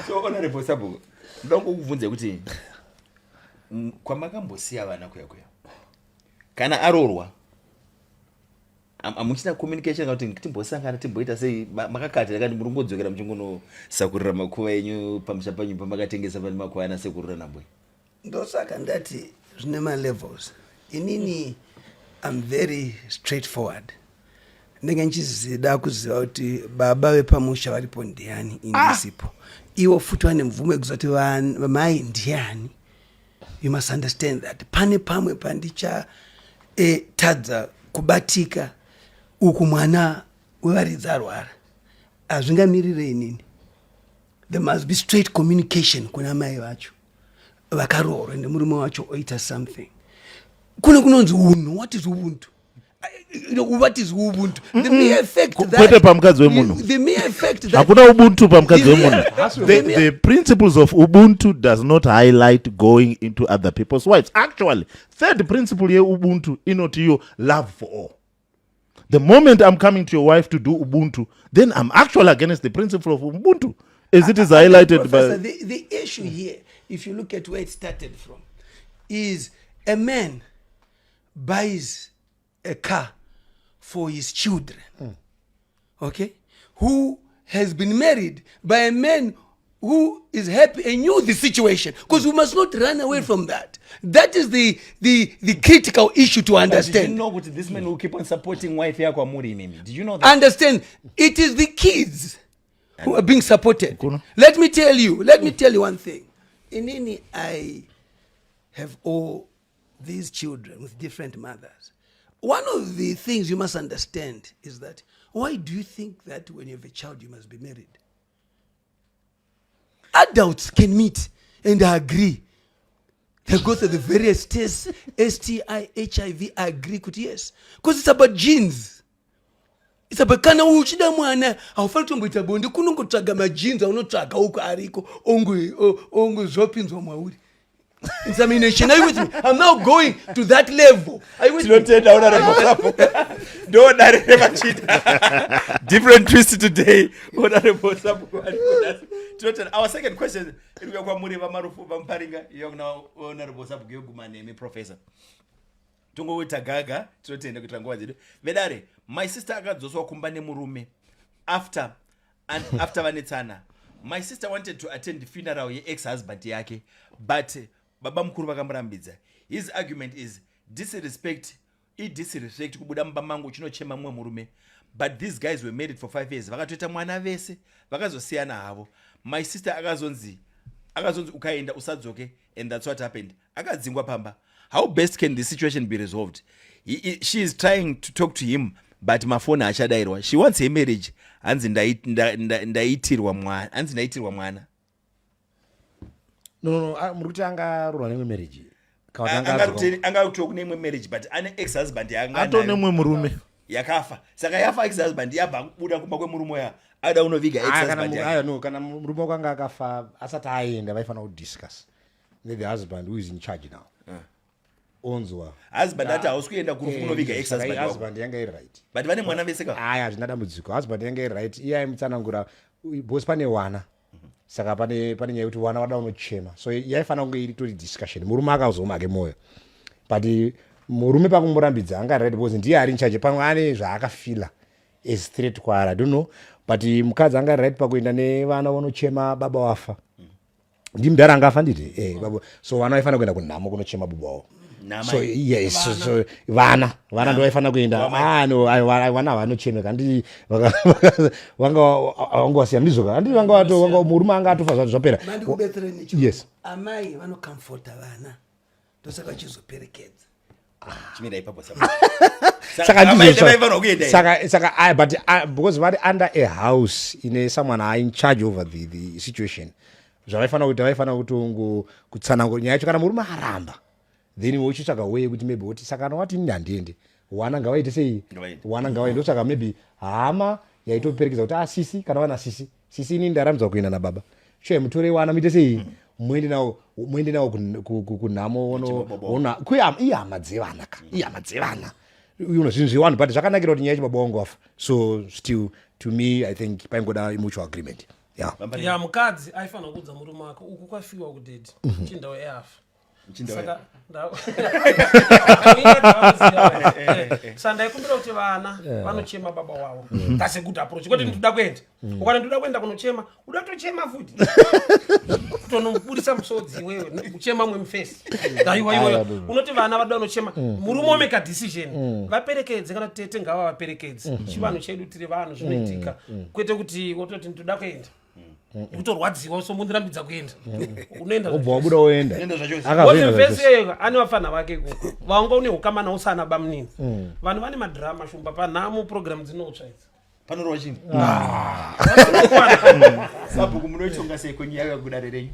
So honorable Sabhuku, ndoda ngokubvunza kuti kwamakambosiya vana kuya kana arorwa amuchina communication kuti timbosangana timboita sei makakati akati muri ngodzokera muchingonosakurira makuva enyu pamusha panyu pamakatengesa pane makuva anasekurira nambwe. Ndosaka ndati zvine malevels. Inini I'm very straightforward. Ndenge nchizida kuziva kuti baba vepamusha varipo ndiani indisipo. Iwo futi vane mvumo yekuzoti mai ndiani. You must understand that. Pane pamwe pandicha tadza kubatika uku mwana wevaridzi arwara. Hazvingamirire inini. There must be straight communication kuna mai vacho. Vakaroorwa nemurume wacho oita something. Kunonzi unhu. What is ubuntu? What is ubuntu? The mere effect that the mere effect that hakuna ubuntu pamukadzi wemunhu. The principles of ubuntu does not highlight going into other people's wives. Actually, third principle ye ubuntu inoti yo love for all. The moment I'm coming to your wife to do ubuntu, then I'm actually against the principle of ubuntu as it is highlighted by the issue here. If you look at where it started from, is a man buys a car for his children, okay, who has been married by a man who is happy and knew the situation, because we must not run away from that. That is the critical issue to understand. Did you know that this man will keep on supporting wife yako amuri mimi? Did you know that? Understand, it is the kids who are being supported. Let me tell you one thing. Inini, I have all these children with different mothers. One of the things you must understand is that why do you think that when you have a child you must be married? Adults can meet and agree. They go through the various tests, STI, HIV, agree, yes. Because it's about genes. It's about kana uchida mwana aufani tomboita bonde kunongotsvaga majeans aunotsvaga uko ariko ongu zvopinzwa mwauri. Insemination. Are you with me? I'm now going to that level. Are you with me? No, Remachinda. Different twist today. Honorable Sabu. Our second question. Honorable Sabu, Professor. Tungoita gaga tinotenda kuita nguva dzedu vedare. My sister akadzoswa kumba nemurume after vanetsana. My sister wanted to attend the funeral ye ex-husband yake, but baba mukuru vakamurambidza. His argument is disrespect kubuda mumba mangu chinochema mumwe murume. But these guys were married for 5 years. Vakatoita mwana vese vakazosiyana havo. My sister akazonzi ukaenda usadzoke, and that's what happened. Akadzingwa pamba. How best can the situation be resolved? She is trying to talk to him, but mafona achadairwa. She wants a marriage. Hanzi ndaitirwa mwana. No, murikuti angarurwa nemwe marriage. Angautwa nemwe marriage, but ane ex-husband Ato nemwe murume. Yakafa. Saka yafa ex-husband yabva kubuda kumba kwemurume ya. Ada unoviga ex-husband yake. No, kana murume kwanga akafa asati aenda vaifana kudiscuss. The husband who is in charge now. Onzwa husband ati hausikuenda kunoviga ex-husband wako. Husband yanga iri right. But vane mwana vese ka. Zvina dambudziko. Husband yanga iri right. Iye aimutsanangura bosi pane wana. Saka pane nyaya kuti wana wada unochema. So yaifana kunge iri tori discussion. Murume akazoma ke moyo. But murume pakumurambidza anga right because ndiye ari in charge pamwe ane zvaakafila as threat kwaari. I don't know. But mukadzi anga right pakuenda nevana vanochema baba wafa. Ndimudhara angafa nditi. So wana vaifana kuenda kunhamo kunochema baba wavo. So yes, so vana ndo vaifana kuenda. Vana vanochemeka ndi vanga wasiya ndizoka. Andi vanga murume anga atofa zvapera. Yes. Amai vanokamfota vana. Ndosaka chizoperekedza. Chimira ipapo saka but because vari under a house in someone in charge over the situation. Zvavaifana kuti kutsanangura nyaya yacho kana murume aramba. Then wochitsvaga way kuti maybe woti saka wati ndandiende. Wana ngavaite sei? Wana ngavaende ndosaka maybe hama yaitoperekedza kuti sisi kana vana sisi ini ndaramidza kuenda nababa. Sure mutore wana muite sei? Muende nawo kunhamo ona ihama dzevana ka. Ihama dzevana. Zvinhu zviwanu but zvakanakira kuti nyaya yacho baba wangu wafa. So still to me I think paingoda mutual agreement. Yeah, mukadzi aifanira kuudza murume wake uku kwafiwa kudhedhi chindawo eafa. Saka ndaikumbira kuti vana vanochema baba wavo. That's a good approach. Kwete ndoda kuenda. Ukati ndoda kuenda kunochema, udatochema futi. Kutonobudisa musodzi wewe, kuchema mwe mufesi. Iwe. Unoti vana vada vanochema, murume make a decision. Vaperekedze kana tete ngava vaperekedze. Chivanhu chedu tiri vanhu zvinoitika. Kwete kuti wototi ndoda kuenda. Kutorwadziwa so mundirambidza kuenda. Unoenda. Ubuda oenda. Akaenda vese ane vafana vake kuko. Vaonga une ukamana usana bamunini. Vanhu vane madrama shumba panhamo program dzinotsva idzi. Panorwa chini. Sabhuku munoitonga sei kwenyaya yakudarerenyu?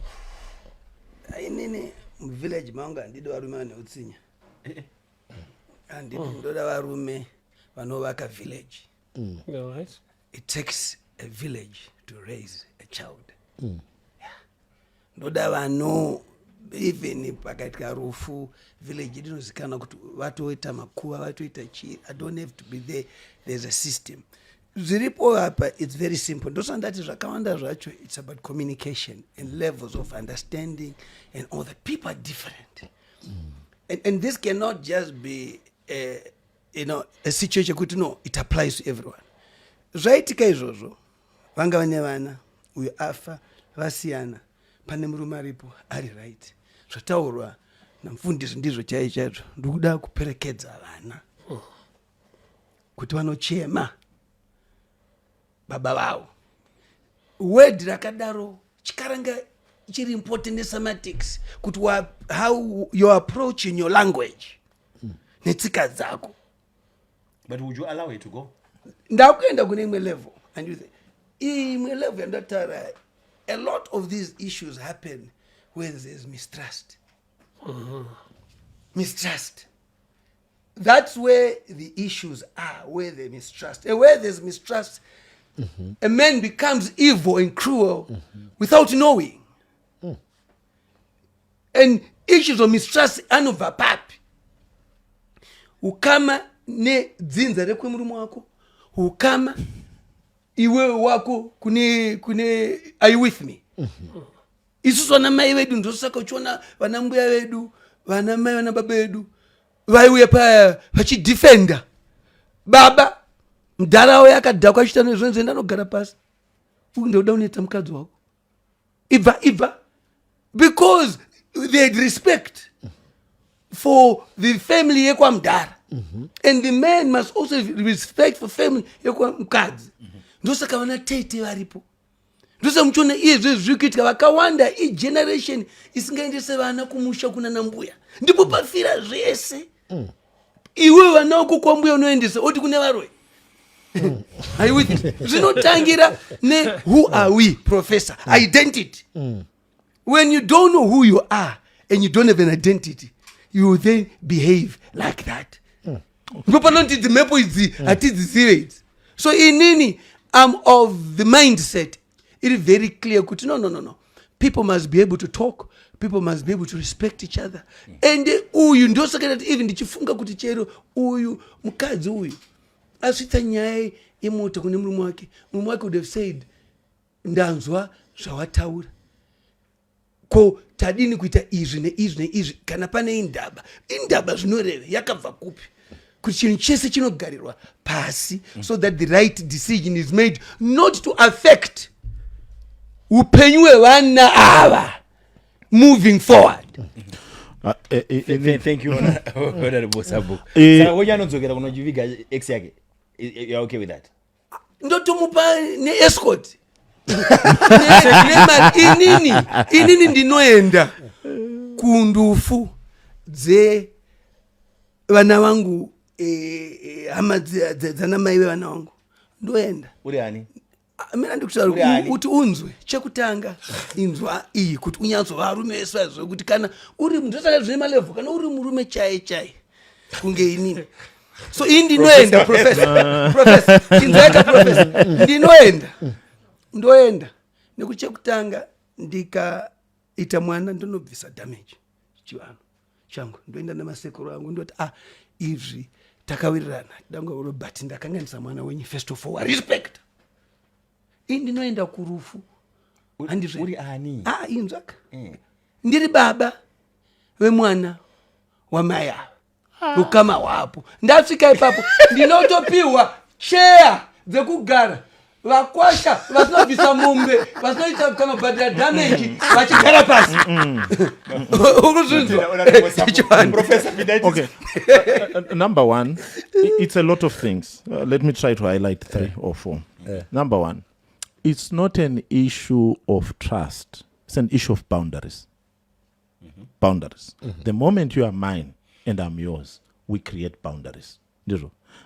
Inini muvillage mangu handidi varume vane utsinya. Handidi ndoda varume vanovaka village. Right. It takes a village to raise a child. Ndoda vano even pakaita rufu village rinozikana kuti vatoita makuva vatoita chii. I don't have to be there. There's a system. Zviripo hapa it's very simple. Ndosandati zvakawanda zvacho it's about communication and levels of understanding and all that. People are different. And this cannot just be a situation kuti no it applies to everyone. Zvaitika izvozvo vanga vane vana uyo afa vasiyana pane murume aripo ari right. Zvataurwa namufundisi ndizvo chaizvo ndikuda kuperekedza vana kuti vanochema baba vavo. Word rakadaro chikaranga chiri important semantics kuti how you approach in your language netsika dzako. But would you allow it to go? Ndakuenda kune imwe level and you say imwe level yandatara. A lot of these issues happen when there's mistrust. Mistrust. That's where the issues are, where there's mistrust. And where there's mistrust, a man becomes evil and cruel without knowing. And issues of mistrust anova papi. Ukama nedzinza rekwemurume wako ukama iwewe wako kune are you with me? Isusu vana mai vedu ndosaka uchiona vana mbuya vedu vana mai vana baba vedu vaiuya paya vachidefenda baba mudharawo yakadhakwa achiita nezvonzo enda anogara pasi ndoda uneta mukadzi wako ibva because they had respect for the family yekwamudhara and the man must also respect for family yekwamukadzi ndosaka vana tete varipo ndosaka muchiona izvo zviri kuitika vakawanda igeneration isingaendese vana kumusha kuna nambuya ndipo pafira zvese iwe vana wako kwambuya unoendesa oti kune varwe zvinotangira who are we professor identity when you don't know who you are and you don't have an identity you will then behave like that ndipo panoti dzimepo idzi hatidzizive idzi so inini I'm of the mindset it is very clear kuti no people must be able to talk people must be able to respect each other and uyu ndosaka kuti even ndichifunga kuti chero uyu mukadzi uyu asvitsa nyaya yemota kune murume wake would have said ndanzwa zvawataura ko tadini kuita izvi neizvi kana pane indaba zvinoreve yakabva kupi kuti chinhu chese chinogarirwa pasi so that the right decision is made not to affect upenyu hwevana ava moving forward. Thank you honorable Sabu. Saka wonyanonzokera kunochiviga ex yake you are okay with that? Ndotomupa ne-escort inini ndinoenda kundufu dze vana vangu hama dzana mai vevana vangu ndoenda uri ani mina ndikushara kuti unzwe chekutanga inzwa iyi kuti unyanzwa varume vese vazwe kuti kana uri ndosaka zvine malevu kana uri murume chai kunge inini so indinoenda professor inzaika professor ndoenda nekuti chekutanga ndikaita mwana ndinobvisa damage chivanhu changu ndoenda namasekuru angu ndoti izvi takawirirana dango but ndakanganisa mwana wenyu first of all respect ndinoenda kurufu uri ani inzwaka ndiri baba vemwana wamai ava ukama wapo ndasvika ipapo ndinotopiwa cheya dzekugara vakwasha vasinobvisa mombe vasinoita kana bhadhira damage vachigara pasi Okay. Number one, it's a lot of things. Let me try to highlight 3 or 4. Number one, it's not an issue of trust. It's an issue of boundaries. Boundaries. The moment you are mine and I'm yours, we create boundaries.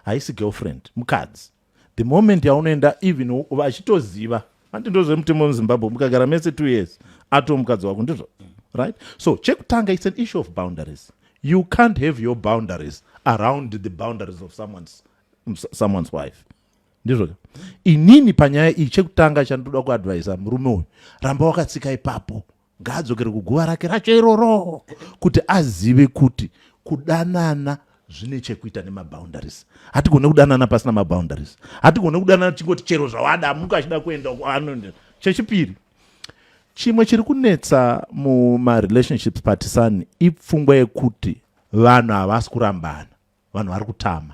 I see girlfriend, mukadzi. The moment yaunoenda even vachitoziva andindozvemutemo muzimbabwe mukagara mese 2 years ato mukadzi wako ndizvo right. So chekutanga, it's an issue of boundaries. You can't have your boundaries around the boundaries of someone's wife. Ndizvo inini panyaya iyi chekutanga chandoda kuadvisa murume uyu ramba wakatsika ipapo ngaadzokere kuguva rake racho iroro kuti azive kuti kudanana zvine chekuita nemaboundaries. Hatigone kudanana pasina maboundaries. Hatigone kudanana chingoti chero zvawada muka achida kuenda kwaanoenda. Chechipiri, chimwe chiri kunetsa mumarelationships patisani ipfungwa yekuti vanhu havasi kurambana, vanhu vari kutama.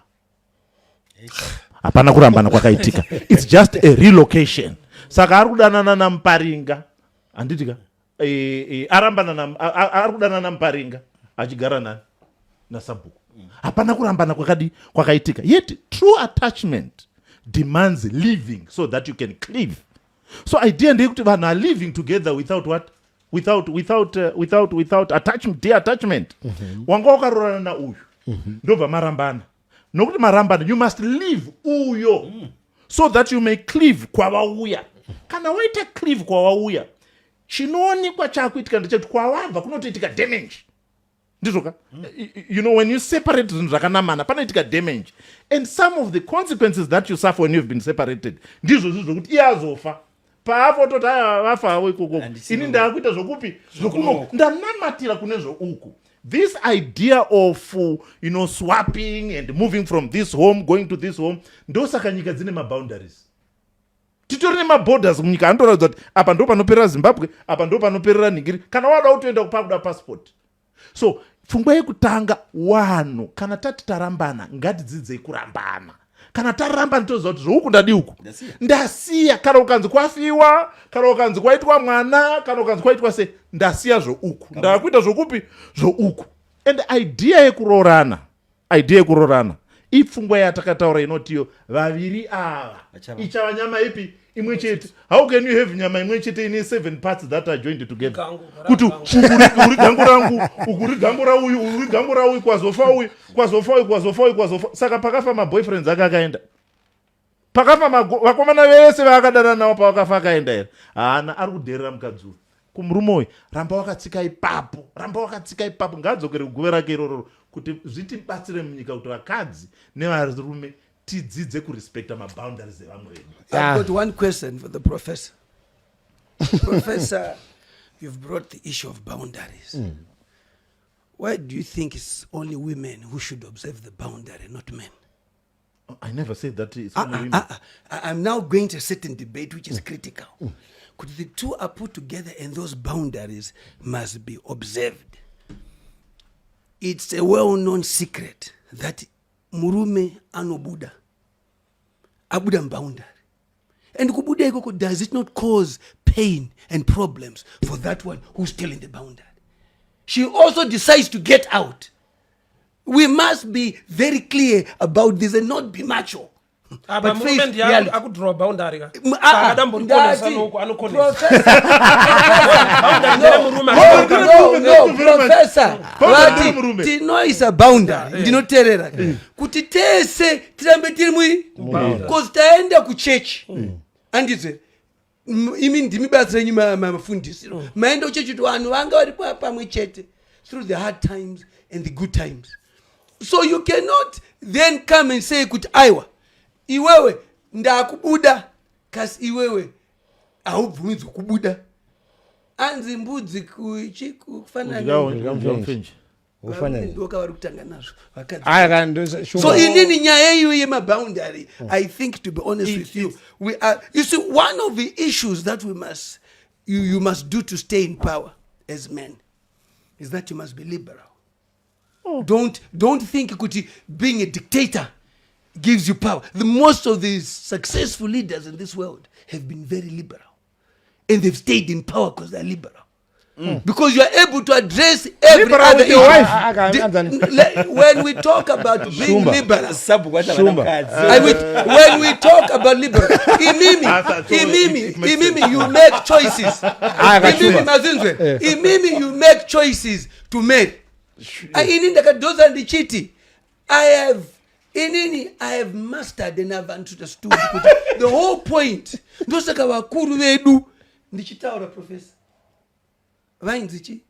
Hapana kurambana kwakaitika. It's just a relocation. Saka ari kudanana naMuparinga handitika ari kudanana naMuparinga achigara naSabhuku. Hapana kurambana kwakaitika. Yet true attachment demands living so that you can cleave. So idea ndeyekuti vanhu are living together without what? Without attachment, detachment. Wanga wakarorana nauyu ndobva marambana. Nokuti marambana, you must live uyo so that you may cleave kwavauya. Kana waita cleave kwavauya, chinoonekwa chakuitika ndechekuti kwavabva kunotoitika damage. Ndizoka? You know, when you separate zvinhu zvakanamana panoitika damage, and some of the consequences that you suffer when you've been separated ndizvo zvokuti iye azofa paavo toti vafa havo ikoko ini ndaakuita zvokupi zvokuno ndanamatira kune zvouku this idea of swapping and moving from this home going to this home ndosaka nyika dzine maboundaries. Titori nemaborders munyika anotoratidza kuti apa ndo panoperera Zimbabwe, apa ndo panoperera Nigeri, kana wada kutoenda kupakuda passport. So pfungwa yekutanga wanhu kana tati tarambana ngatidzidzei kurambana. Kana taramba nitoziva kuti zvokuku ndadi uku ndasiya. Kana ukanzi kwafiwa, kana ukanzi kwaitwa mwana, kana ukanzi kwaitwa se, ndasiya zvouku ndakuita zvokupi zvouku. And idea yekurorana ipfungwa yatakataura inotiyo vaviri ava ichava nyama ipi imwe chete. How can you have nyama imwe chete ine 7 parts that are joined together? Kuti uri gangu rangu, uri gangu rauyu, uri gangu rauyu, kwazofa uyu, kwazofa uyu, kwazofa uyu, kwazofa. Saka pakafa maboyfriends akaenda. Pakafa vakomana vese vakadana nawo pavakafa akaenda here. Hana ari kudherera mukadzi uyu. Kumurume uyu ramba wakatsika ipapo, ngadzokere kuguve rake iroro kuti zvitibatsire munyika kuti vakadzi nevarume tidzidze kurespecta maboundaries evamwe vedu. I've got one question for the professor. Professor, you've brought the issue of boundaries. Why do you think it's only women who should observe the boundary, not men? I never said that it's only women. I'm now going to a certain debate which is critical. Could the two are put together and those boundaries must be observed? It's a well-known secret that murume anobuda. Abuda boundary. And kubuda ikoko, does it not cause pain and problems for that one who's still in the boundary? She also decides to get out. We must be very clear about this and not be macho. But face reality. I could draw a boundary. Professor. Tino is a boundary. Dino terera. Kuti tese tirambe tirimui. Because taenda ku church. And it's imi ndimibatsira nyima mafundisi. Maenda ku church to vanhu vanga vari pamwe chete through the hard times and the good times. So you cannot then come and say kuti aiwa iwewe ndakubuda kasi iwewe haubvumidzwi kubuda. Anzi mbudzi kufanana ndoka vari kutanga nazvo vakadzi. So inini nyaya iyo yemaboundary, I think, to be honest with you, we are, you see, one of the issues that we must you must do to stay in power as men is that you must be liberal. Don't think kuti being a dictator gives you power. The most of these successful leaders in this world have been very liberal, and they've stayed in power because they're liberal. Because you are able to address every liberal other issue. When we talk about being liberal, when we talk about liberal, imimi, you make choices. Imimi, you make choices to marry. Those are the cheating. I have mastered and I've understood the whole point. Ndosaka wakuru vedu ndichitaura professor. Vainzichi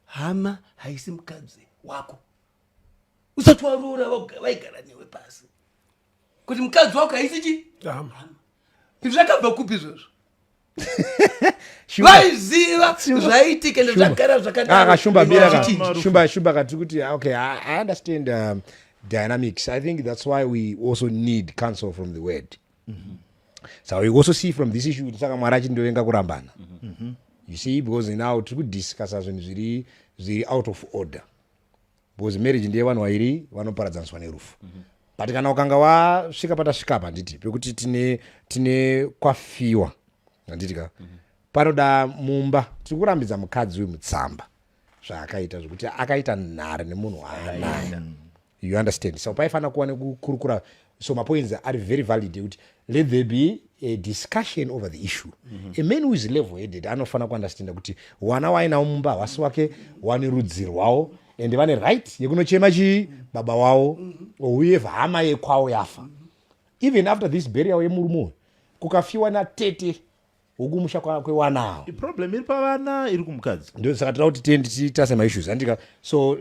hama haisi mukadzi wako. Usatwarura vaigara newe pasi. Kuti mukadzi wako haisichi hama. Zvakabva kupi izvozvo? Vaiziva zvaitika nezvagara zvakadaro. Shumba kati kuti okay, I understand dynamics. I think that's why we also need counsel from the word. So we also see from this issue saka mwarachi ndoenga kurambana. You see, because now to discuss as zviri out of order. Because marriage ndiye vanhu vairi vanoparadzaniswa nerufu. But kana ukanga wasvika patasvikapa nditi pekuti tine kwafiwa ndanditika paroda mumba tiri kurambidza mukadzi wemutsamba zvaakaita zvokuti akaita nhare nemunhu waanaye. You understand? So paifana kuva nekukurukura. So my points are very valid yekuti let there be a discussion over the issue. A man who is level-headed anofana kuunderstand kuti wana wainawo mumba wasi wake wane rudzi rwawo and vane right yekunochema baba wavo uye hama yekwavo yafa. Even after this burial yemurume kukafiwa natete wokumusha kwewanawo. The problem iri pavana iri kumukadzi. Ndio saka tira kuti titase ma issues andika. So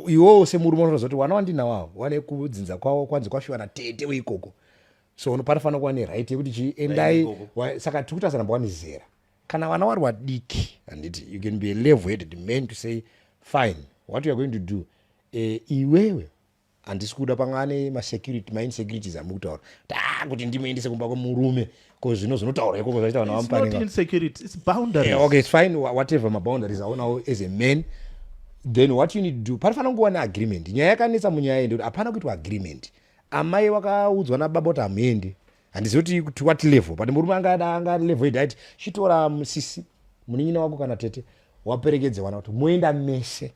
iwo semurume unoziva kuti wana wandina wavo wane kudzinza kwavo kwanzi kwasviwa natete weikoko. So unofanira kuva ne-right yekuti endai saka tiri kutarisa namba wani zera. Kana vana vari vadiki handiti you can be a level-headed man to say fine what you are going to do, iwewe handisi kuda pangane ma-insecurities amukutaura kuti ndimuendese kumba kwemurume cause zvinozonotaura ikoko zvaita vanhu It's not insecurity, it's boundaries. okay, it's fine, whatever maboundaries aonawo as a man. Then what you need to do, panofana kunguva neagreement. Nyaya yakanetsa munyaya iyi ndekuti hapana kuitwa agreement. Amai vakaudzwa nababa kuti hamuendi, handizivi kuti what level, but murume anga level ida aiti chitora musisi munin'ina wako kana tete waperekedze wana kuti muenda mese,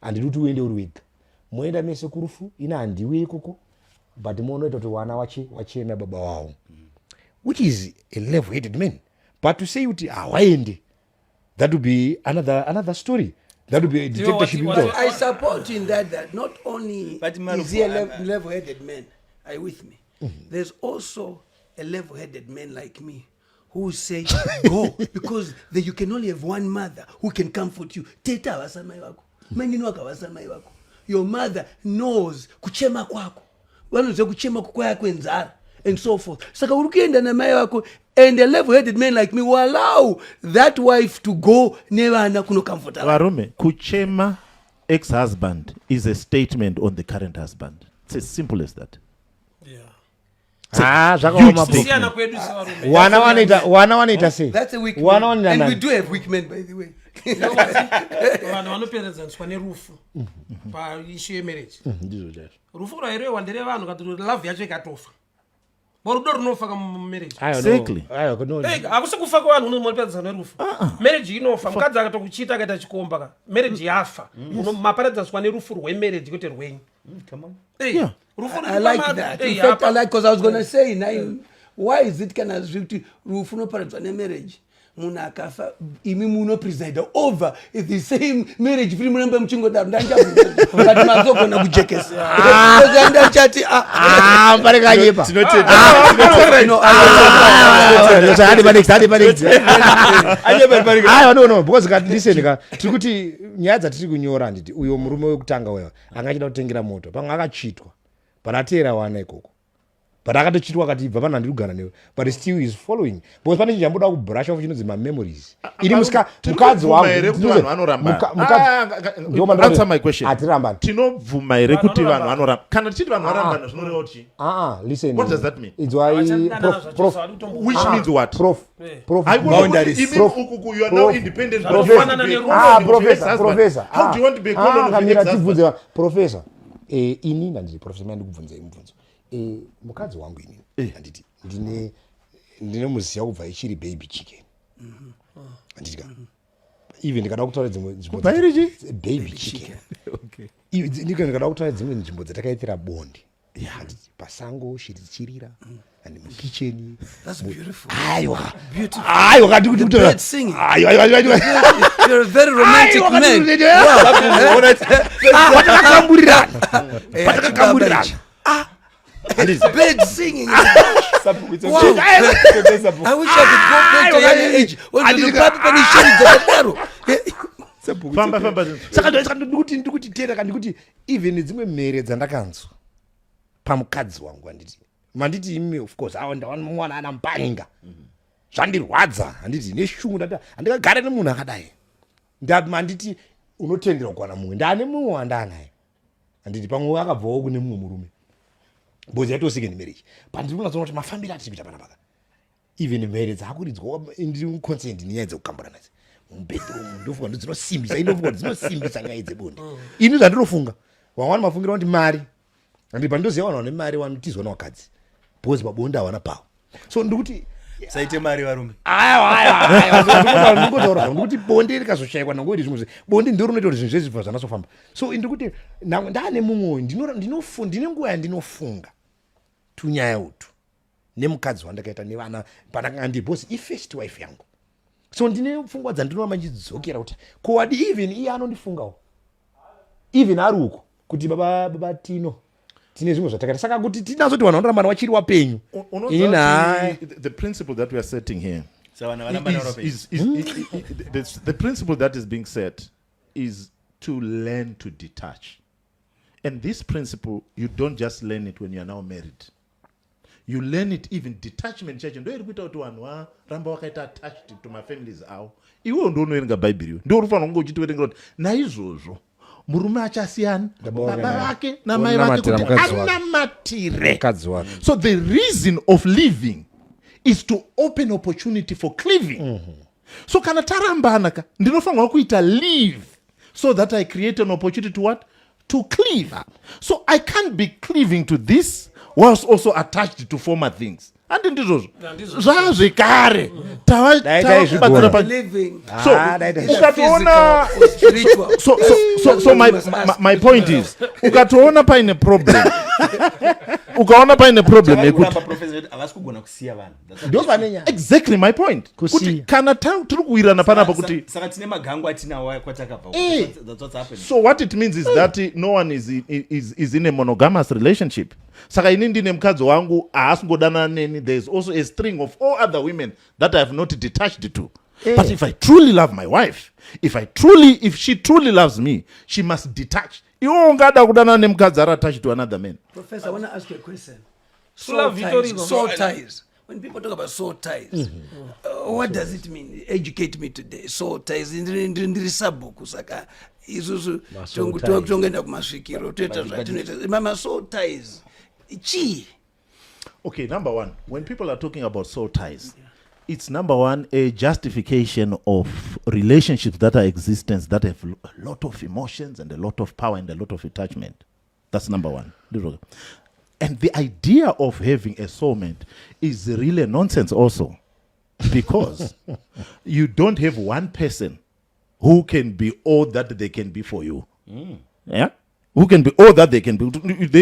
handidi kuti uende uri wega, muenda mese kurufu, ina handiwe ikoko, but muonoita kuti wana wachema baba wavo, which is a level-headed man. But to say kuti hawaende, that would be another story. That would be a dictatorship. I support in that not only is he a level-headed man, are you with me? There's also a level-headed man like me who say go, because you can only have one mother who can comfort you. Teta wasamai wako, manini wako wasamai wako. Your mother knows kuchema kwako, wanoze kuchema kwako enzara, and so forth. Saka urukienda na mai wako, and a level-headed man like me will allow that wife to go never na kuno comfort. Warume, kuchema ex-husband is a statement on the current husband. It's as simple as that. That's a weak man. And we do have weak men, by the way. Exactly. Akusakufa kwanhu unomapedza nerufu. Marriage inofa, mukadzi akatokuchita akaita chikomba, marriage yafa. Unomaparadza nerufu rwemarriage kuti rwenyu. Come on. Yeah. I like that. In fact, I like, because I was going to say, why is it kind of rufu no parents on a marriage? Muna akafa imi muno preside over the same marriage free munombe mchingo da ndanja but mazoko na kujekesa ndanja chati pare kanyepa no because listen ka tikuti nyaya dzatiri kunyora nditi uyo murume wekutanga wewe angachida kutengera moto pamwe akachitwa paratera wana ikoko, but akatochitwa akati bva pana ndirugara newe, but still is following because pane chinjamboda kubrush off chinodzi memories iri mukadzi wangu. Answer my question. Atirambana tinobvuma here kuti vanhu vanoramba kana tichiti vanhu varambana zvinoreva kuti listen, what does that mean? It's why prof Which means what? Prof boundaries. You are now independent. Professor, how do you want to be a colonel of ex-husband? Professor, ini ndandiri professor mandi kubvunza mubvunzo. Mukadzi wangu inini handiti ndine muziya kubva ichiri baby chicken. Handitika even ndikada kutaura dzimwe nzvimbo baby chicken. Okay. Ndikada kutaura dzimwe nzvimbo dzatakaitira bonde. Handiti pasango shiri dzichirira and mukicheni. That's beautiful. Beautiful. Wakati bird singing. You're a very romantic man. Patakakamburirana. Bird singing. Wow. I wish I could go back to young age when the ndikuti tera kandikuti even dzimwe mhere dzandakanzwa pamukadzi wangu handiti manditi imi of course mwana ana mbainga zvandirwadza handiti neshungu handikagare nemunhu akadai manditi unotendera kuwana mumwe ndane mumwe wandanaye handiti pamwe akabvawo kune mumwe murume bozi yatosike nemarriage pandiri kunatsoona kuti mafambiro atikuita panapaka even mhere dzakuridzwa ndiri consent nenyaya dzekukambura nadzo mubedroom ndofunga ndodzinosimbisa dzinosimbisa nyaya dzebonde ini zvandinofunga wamwani mafungira kuti mari handi pandoziva vanhu vane mari vanotizwa nawakadzi bhozi pabonde hawana pawo so ndikuti saite mari varume ndikuti bonde rikazoshayikwa nangoiti zvimwe bonde ndo runoita kuti zvinhu zvezvibva zvanasofamba so ndikuti ndaane mumwe ndine nguva yandinofunga tunyaya utu nemukadzi wandakaita nevana pandakanga ndiri bhosi ifirst wife yangu. So ndine pfungwa dzandinova mandidzokera kuti kowadi even iye anondifungawo even ari uko kuti baba tine zvimwe zvatakaita saka kuti tinazoti vanhu vanorambana vachiri wapenyu. The principle that we are setting here the principle that is being set is to learn to detach, and this principle you don't just learn it when you are now married. You learn it even detachment church ndo iri kuita kuti vanhu varamba vakaita attached to my families avo. Iwo ndo unoverenga bhaibheri, ndo uri fanira kunge uchitoverenga kuti naizvozvo murume achasiyana Baba vake namai vake kuti mukadzi wake. anamatire. Mukadzi wake. So the reason of living is to open opportunity for cleaving. So kana tarambana ka ndinofanirwa kuita live so that I create an opportunity to what? To cleave. So I can't be cleaving to this whilst also attached to former things. And ndizvozvo zvazvekare izvigona. Living so ukatoona physical or spiritual. so my point is ukatoona paine problem ukaona paine problem yekuti havasi kugona kusiya vanhu. Ndio vanenya. exactly my point kuti kana tiri kuwirana panapa kuti saka tine magangu atinawo kwatakabva. That's what's happening. so what it means is that no one is in a monogamous relationship. Saka ini ndine mukadzi wangu haasingodana neni. There is also a string of all other women that I have not detached to. But if I truly love my wife, if she truly loves me, she must detach. Iwo ungada kudana nemukadzi ari attached to another man. Professor, I want to ask you a question. Soul ties. Soul ties. When people talk about soul ties, what does it mean? Educate me today. Soul ties. Ndiri sabhuku saka isusu tongenda kumasvikiro toita zvatinoita. Mama, soul ties. Chi. Okay, number one, when people are talking about soul ties, it's number one, a justification of relationships that are existence that have a lot of emotions and a lot of power and a lot of attachment. That's number one. And the idea of having a soulmate is really nonsense also, because you don't have one person who can be all that they can be for you. Yeah? Who can be all that they can be.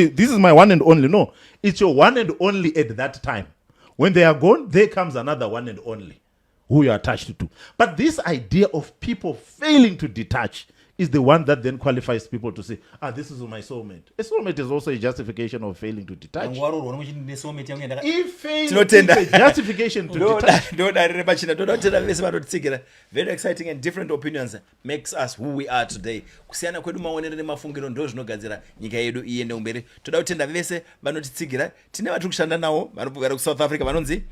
This is my one and only. No, it's your one and only at that time. When they are gone, there comes another one and only who you are attached to. But this idea of people failing to detach is the one that then qualifies people to say, this is my soulmate. A soulmate is also a justification of failing to detach. If fail is a justification to detach. Very exciting and different opinions makes us who we are today. Kusiyana kwedu maonero nemafungiro ndo zvinogadzira nyika yedu iende umberi. Toda kutenda vese vanotitsigira. Tine vatiri kushanda nawo vanobvugara kuSouth Africa vanonzi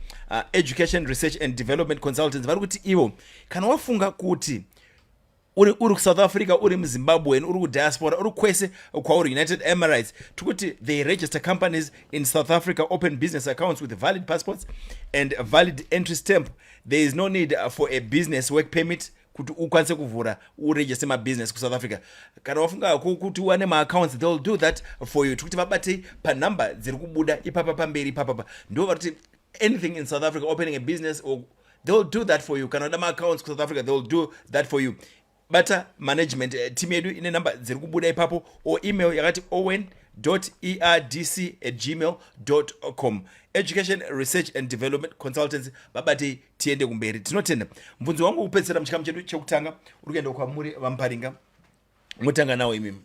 Education Research and Development Consultants. Vari kuti ivo kana wafunga kuti uri kuSouth Africa, uri muZimbabwe, uri kudiaspora, uri kwese kwauri United Emirates, tukuti they register companies in South Africa, open business accounts with valid passports and a valid entry stamp. There is no need for a business work permit kuti ukwanise kuvhura uregister ma business ku South Africa. Kana wafunga kuti uwane ma accounts, they will do that for you. Tukuti vabate pa number dziri kubuda ipapa pamberi ipapa. Ndo vari anything in South Africa, opening a business, or they will do that for you. Kana ma accounts ku South Africa, they will do that for you. Bata management team yedu ine number dziri kubuda ipapo, or email yakati owen.erdc@gmail.com. Education Research and Development Consultants babati tiende kumberi. Tinotenda mvunzo wangu upedzera muchikamu chedu chekutanga uri kuenda kwamuri vamparinga mutanga nawo imimi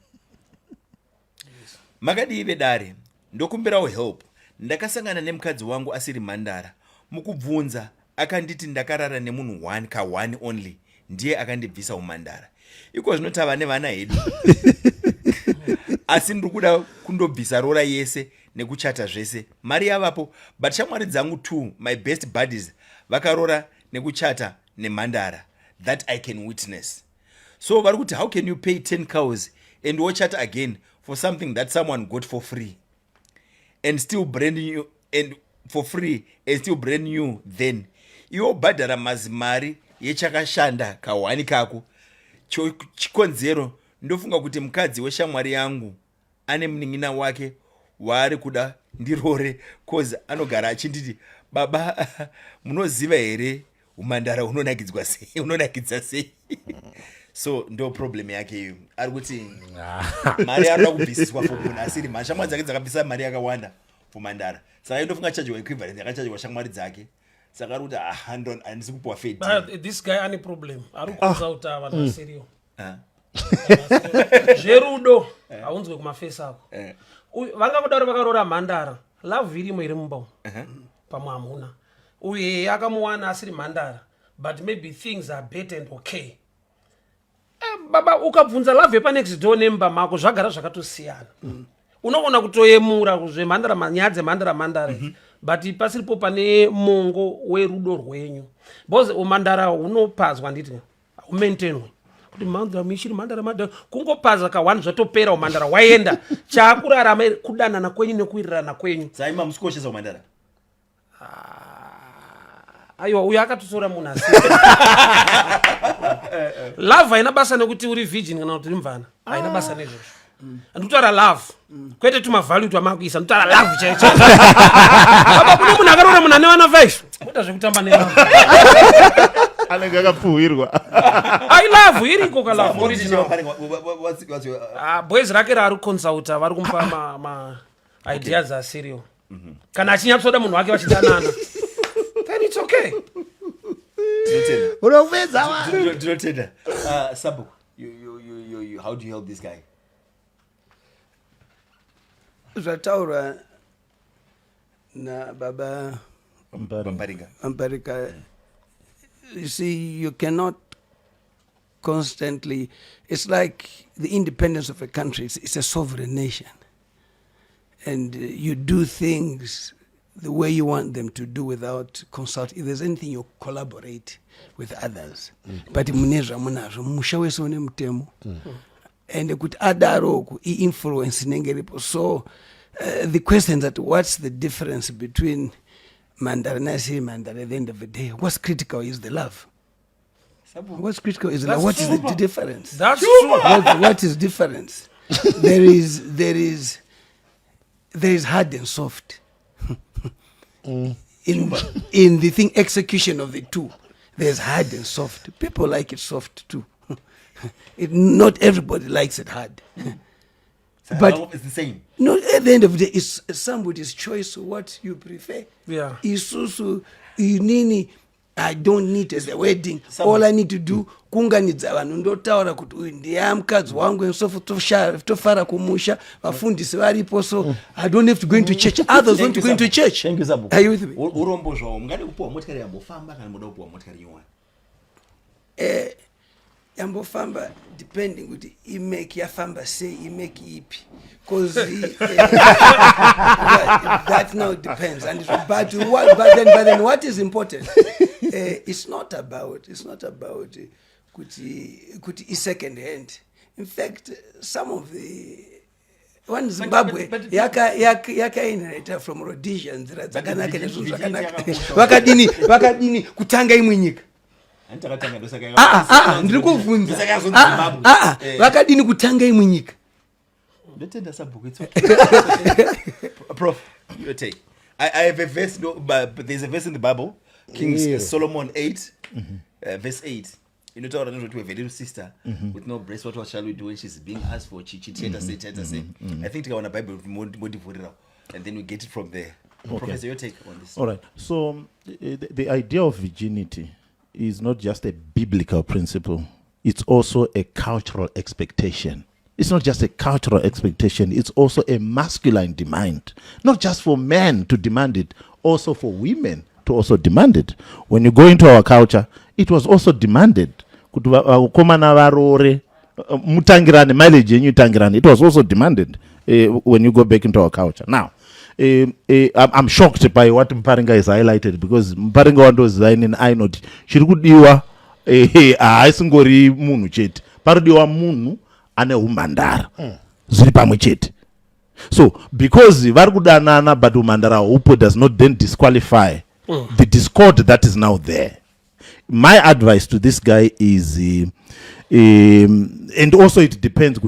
makadive dare ndokumbirawo help. Ndakasangana nemukadzi wangu asiri mhandara. Mukubvunza akanditi ndakarara nemunhu one only, ndiye akandibvisa umhandara. Iko zvinotava nevana hedu asi ndiri kuda kundobvisa rora yese nekuchata zvese. Mari yavapo, but shamwari dzangu 2, my best buddies, vakarora nekuchata nemhandara. That I can witness. So vari kuti how can you pay 10 cows and wochata again for something that someone got for free and still brand new, and for free and still brand new? Then iwo bhadhara mazimari yechakashanda kawani kako. Chikonzero ndofunga kuti mukadzi weshamwari yangu ane munin'ina wake waari kuda ndirore, cause anogara achinditi, baba munoziva here umhandara unonakidza sei? So ndo problem yake iyo. Ari kuti mari arikuda kubvisiswa for munhu asiri mhandara. Shamwari dzake dzakabvisa mari yakawanda for mhandara, saka indofunga chargewa equivalent yakachargewa shamwari dzake. Saka ari kuti handisi kupiwa fee. But this guy ane problem. Ari kuudza kuti vanhu vasiriyo. Zverudo haunzwe kumafesi ako. Vanga kudaro vakarora mhandara, love irimo iri mumba pamwe hamuna. Uye akamuwana asiri mhandara, but maybe things are better and okay. Baba ukabvunza love yepanext door nemba mako zvagara zvakatosiyana. Unoona kutoyemura kuzvemhandara, nyaya dzemhandara but pasiripo pane mongo werudo rwenyu. Because umhandara unopadzwa nditi umaintainwe. kuti mhandara mishiri mhandara kungopaza ka1 zvatopera umhandara waenda chaakurarama kudanana kwenyu nekuwirirana kwenyu. Saima musikoshesa umhandara. Aiwa uyo akatosora munhu asi. Love haina basa nekuti uri virgin kana kuti uri mvana. Haina basa nezvozvo. Ndikutaura love. Kwete tumavalue twamakuisa ndikutaura love chaicho. Baba kune munhu akaroora munhu ane vana 5. Kuita zvekutamba nelove. Anenge akapfuhirwa. I love iriko ka love original. What's your Boys rake rari consulta vari kumupa ma ideas are serial. Kana achinyatsoda munhu wake vachidanana. Then it's okay. Didn't Sabu, you, how do you help this guy? Zvataura na baba Amparika. You see, you cannot constantly. It's like the independence of a country. It's a sovereign nation, and you do things the way you want them to do without consult. If there's anything, you collaborate with others. But munezva munazvo musha wese une mutemo, and kuti adaro influence nengeripo. So the question that what's the difference between Mandara and Mandara at the end of the day, what's critical is the love. What's critical is the love. What is the difference? That's true. What is difference? There is hard and soft. In the thing execution of the two, there's hard and soft. People like it soft too. Not everybody likes it hard. So But it's the same. no, at the end of the day, it's somebody's choice what you prefer. Yeah. Isusu inini, I don't need as a wedding. All I need to do kunganidza vanhu ndotaura kuti uyu ndiye mukadzi wangu and so forth, tofara kumusha vafundisi varipo, so I don't have to go into church. Others want to go into church. Thank you, Sabu. Are you with me? Urombo zvawo mungade kupuwa motikari yambofamba kana muda kupuwa motikari nyowani. Yambofamba depending kuti imake yafamba sei imake ipi, because that now depends. And but then what is important? It's not about kuti is second hand. In fact, some of the one Zimbabwe yaka inherited from Rhodesians dzakanaka nezvinhu zvakanaka vakadini kutanga imwe nyika. Ndiri kuvunza vakadini kutanga imwe nyika. Prof, your take. I have a verse, but there's a verse in the Bible, Kings Solomon 8, verse 8. You know, to a very sister with no breast. What shall we do when she's being asked for? Say. I think I want a Bible more devoted, and then we get it from there. Okay. Professor, your take on this. All right. So the idea of virginity is not just a biblical principle. It's also a cultural expectation. It's not just a cultural expectation. It's also a masculine demand. Not just for men to demand it, also for women to also demand it. When you go into our culture, it was also demanded. It was also demanded when you go back into our culture. Now, I'm shocked by what Mparinga has highlighted, because Mparinga was designing I note. Shirikudiwa aisingori munu chete. Parodiwa munu ane umandara. Zuri pamwe chete. So because varikudanana but umandara upo does not then disqualify the discord that is now there. My advice to this guy is and also it depends,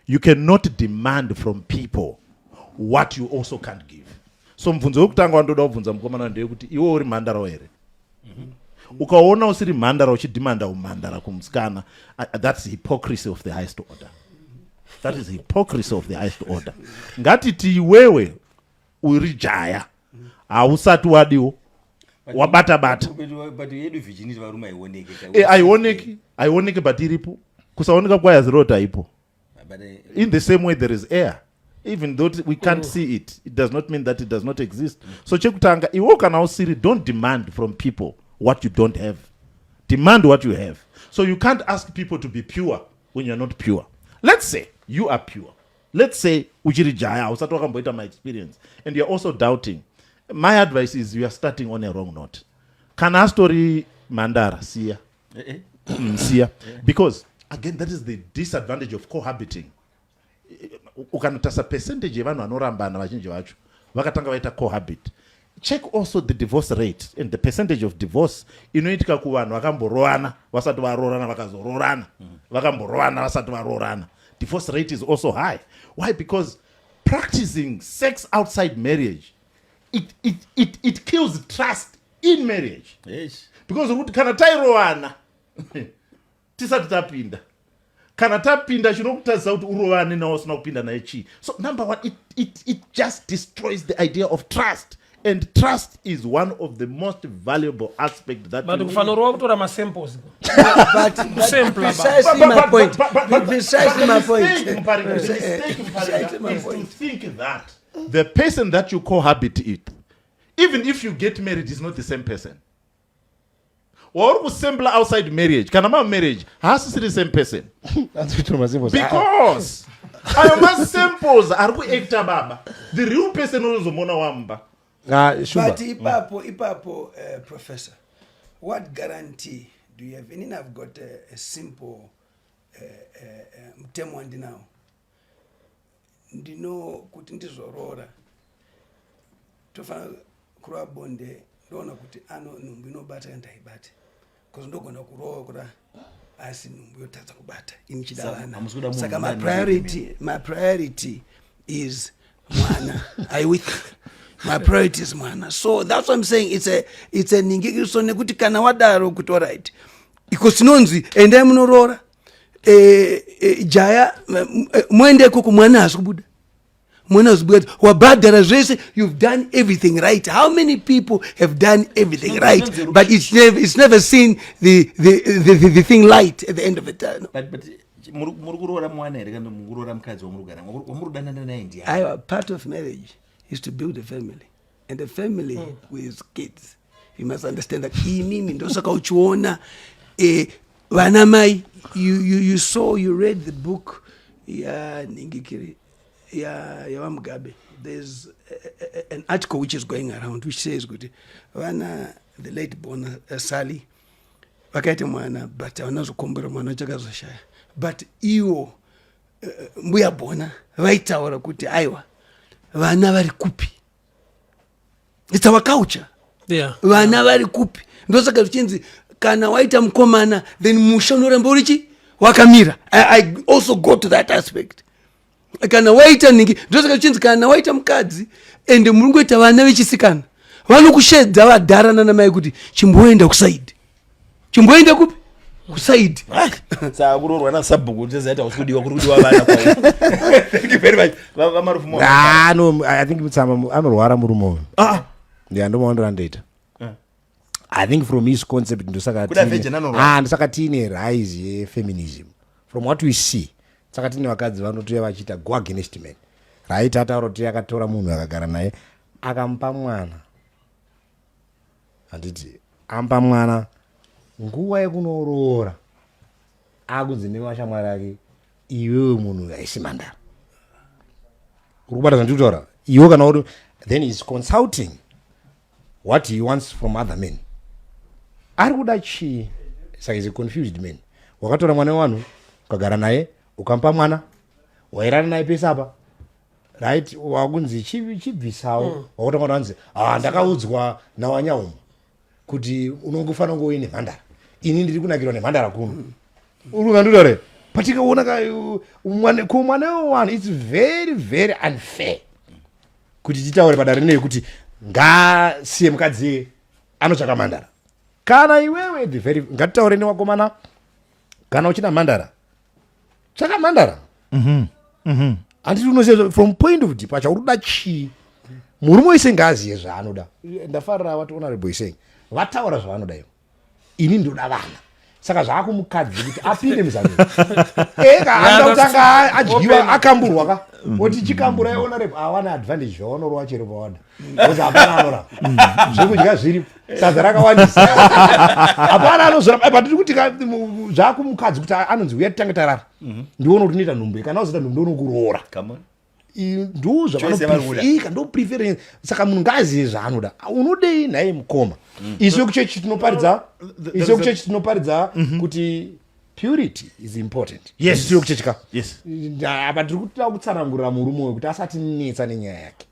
you cannot demand from people what you also can't give. So mfunzo wokutanga wandoda kubvunza mukomana ndeye kuti iwe uri mhandara here. Ukaona usiri mhandara uchidimanda umhandara kumusikana, that's hypocrisy of the highest order. That is hypocrisy of the highest order. Ngatiti iwewe uri jaya hausati wadiwo wabata bata. But yedu virginity varuma haioneki but iripo. Kusaoneka kwa yazirota ipo. In the same way there is air. Even though we can't see it, it does not mean that it does not exist. So chekutanga iwo kana usiri, don't demand from people what you don't have. Demand what you have. So you can't ask people to be pure when you're not pure. Let's say you are pure. Let's say uchiri jaya usatoka mboita my experience and you're also doubting. My advice is you are starting on a wrong note. Kana story mandara siya. Because again, that is the disadvantage of cohabiting. Ukanotasa percentage yevanhu vanorambana vazhinji vacho vakatanga vaita cohabit. Check also the divorce rate and the percentage of divorce inoitika kuvanhu vakamboroana vasati varoorana vakazoroorana vakamboroana vasati varoorana. Divorce rate is also high. Why? Because practicing sex outside marriage, it kills trust in marriage. Yes. Because kana tairowana tisati tapinda, kana tapinda chinokutadzisa kuti urovane nawo usina kupinda naye chii. So number one, it just destroys the idea of trust. And trust is one of the most valuable aspects that But you kufanira kutora masamples. But precisely my point. Precisely my point. is to think that the person that you cohabit it, even if you get married, is not the same person. Or kusembla outside marriage, kana marriage has to be the same person. That's what my samples. Because ayo masamples ari kuacta baba. The real person unozomona wamba. But ipapo, Professor, what guarantee do you have? And I've got a simple mtemo andi now. Ndino kuti ndizorora tofana kurwa bonde ndona kuti ano numbu inobata kandaibate because ndogona kuroora asi numbu yotadza kubata inichidavana. Saka my priority is mwana. Are you with me? My priority is mwana. So that's what I'm saying. It's a ningikiso nekuti kana wadaro kuti alright. Because nonzi endai munorora jaya mwende kuku mwana asikubuda. Mwana asikubuda. Wabadara zvese, you've done everything right. How many people have done everything right, but it's never seen the thing light at the end of the tunnel. But murukurora mwana here kana mukurora mukadzi wamurugara wamurudanana naye ndiye. Part of marriage is to build a family, and a family with kids. You must understand that. Mimi ndosaka uchiona vanamai. You read the book Ningikiri Mugabe. There's an article which is going around which says good the late born Sally vakaita mwana but vanazokombera mwana chakazoshaya but iwo mbuya bona vaitaura kuti aiwa vana vari kupi. It's our culture. Yeah. Vana vari kupi. Ndosaka zvichinzi kana waita mukomana then musha unoramba urichi wakamira. I also go to that aspect. Kana waita ningi ndosaka zvichinzi kana waita mukadzi ende muri ngoita vana vechisikana vanokushedza vadharana namai kuti chimboenda kusaidi. Chimboenda kupi? Kusaidi. Saka kurorwa nasabhuku tzezaita usikudiwa kurudiwa vana kwa. Thank you very much. Vamarufumo. No, I think Mutsama anorwara murumo. Yeah, ndomaondera ndeta. I think from his concept ndosaka tine rise yefeminism. From what we see, saka tine vakadzi vanotoya vachita go against men. Right, ataura kuti akatora munhu akagara naye akampa mwana. Handiti ampa mwana nguva yekunoorora akunzi nemashamwari ake iwewe munhu aisi mandara. Urikubata zvandikutaura iwe kana uri then he's consulting what he wants from other men. Ari kuda chii? Saka is a confused man. Wakatora mwana wevanhu ukagara naye ukampa mwana wairana naye pesa apa right wakunzi chibvisawo wakutanga kutanzi ndakaudzwa nawanyauma kuti unongofanira kunge uine mhandara ini ndiri kunakirwa nemhandara kuno. Urikandutaure patikaona kumwana wewanhu it's very very unfair kuti titaure padare nei kuti ngasiye mukadzi anotsvaka mhandara. Kana iwewe the very ngatitaure newakomana kana uchina mhandara tsvaka mhandara. Handiti unoziva from point of departure urikuda chii. Murume wese ngaaziye zvaanoda. Ndafarira what honorable is saying. Vataura zvavanoda ivo. Ini ndoda vana. Saka zvakumukadzi kuti apinde muzamini. Anda kutanga adyiwa akamburwa ka. Oti chikambura honorable awana advantage zvaonorwa chero pawanda. Because hapana anorapa. Zvekudya zviripo. Sadza rakawandisa. Hapana anozorapa. But tiri kuti zvakumukadzi kuti anonzi uya titange tarara. Ndiona kuti unoita nhumbu. Kana uzoita nhumbu unokuroora. Come on. ndozvavanofika ndo preference. Saka munhu ngaaziye zvaanoda. Unodei naye mukoma. Isu kuchechi tinoparidza kuti purity is important. Yes. Isu kuchechika. Yes. Apa tiri kutoda kutsanangurira murume wekuti asati netsa nenyaya yake.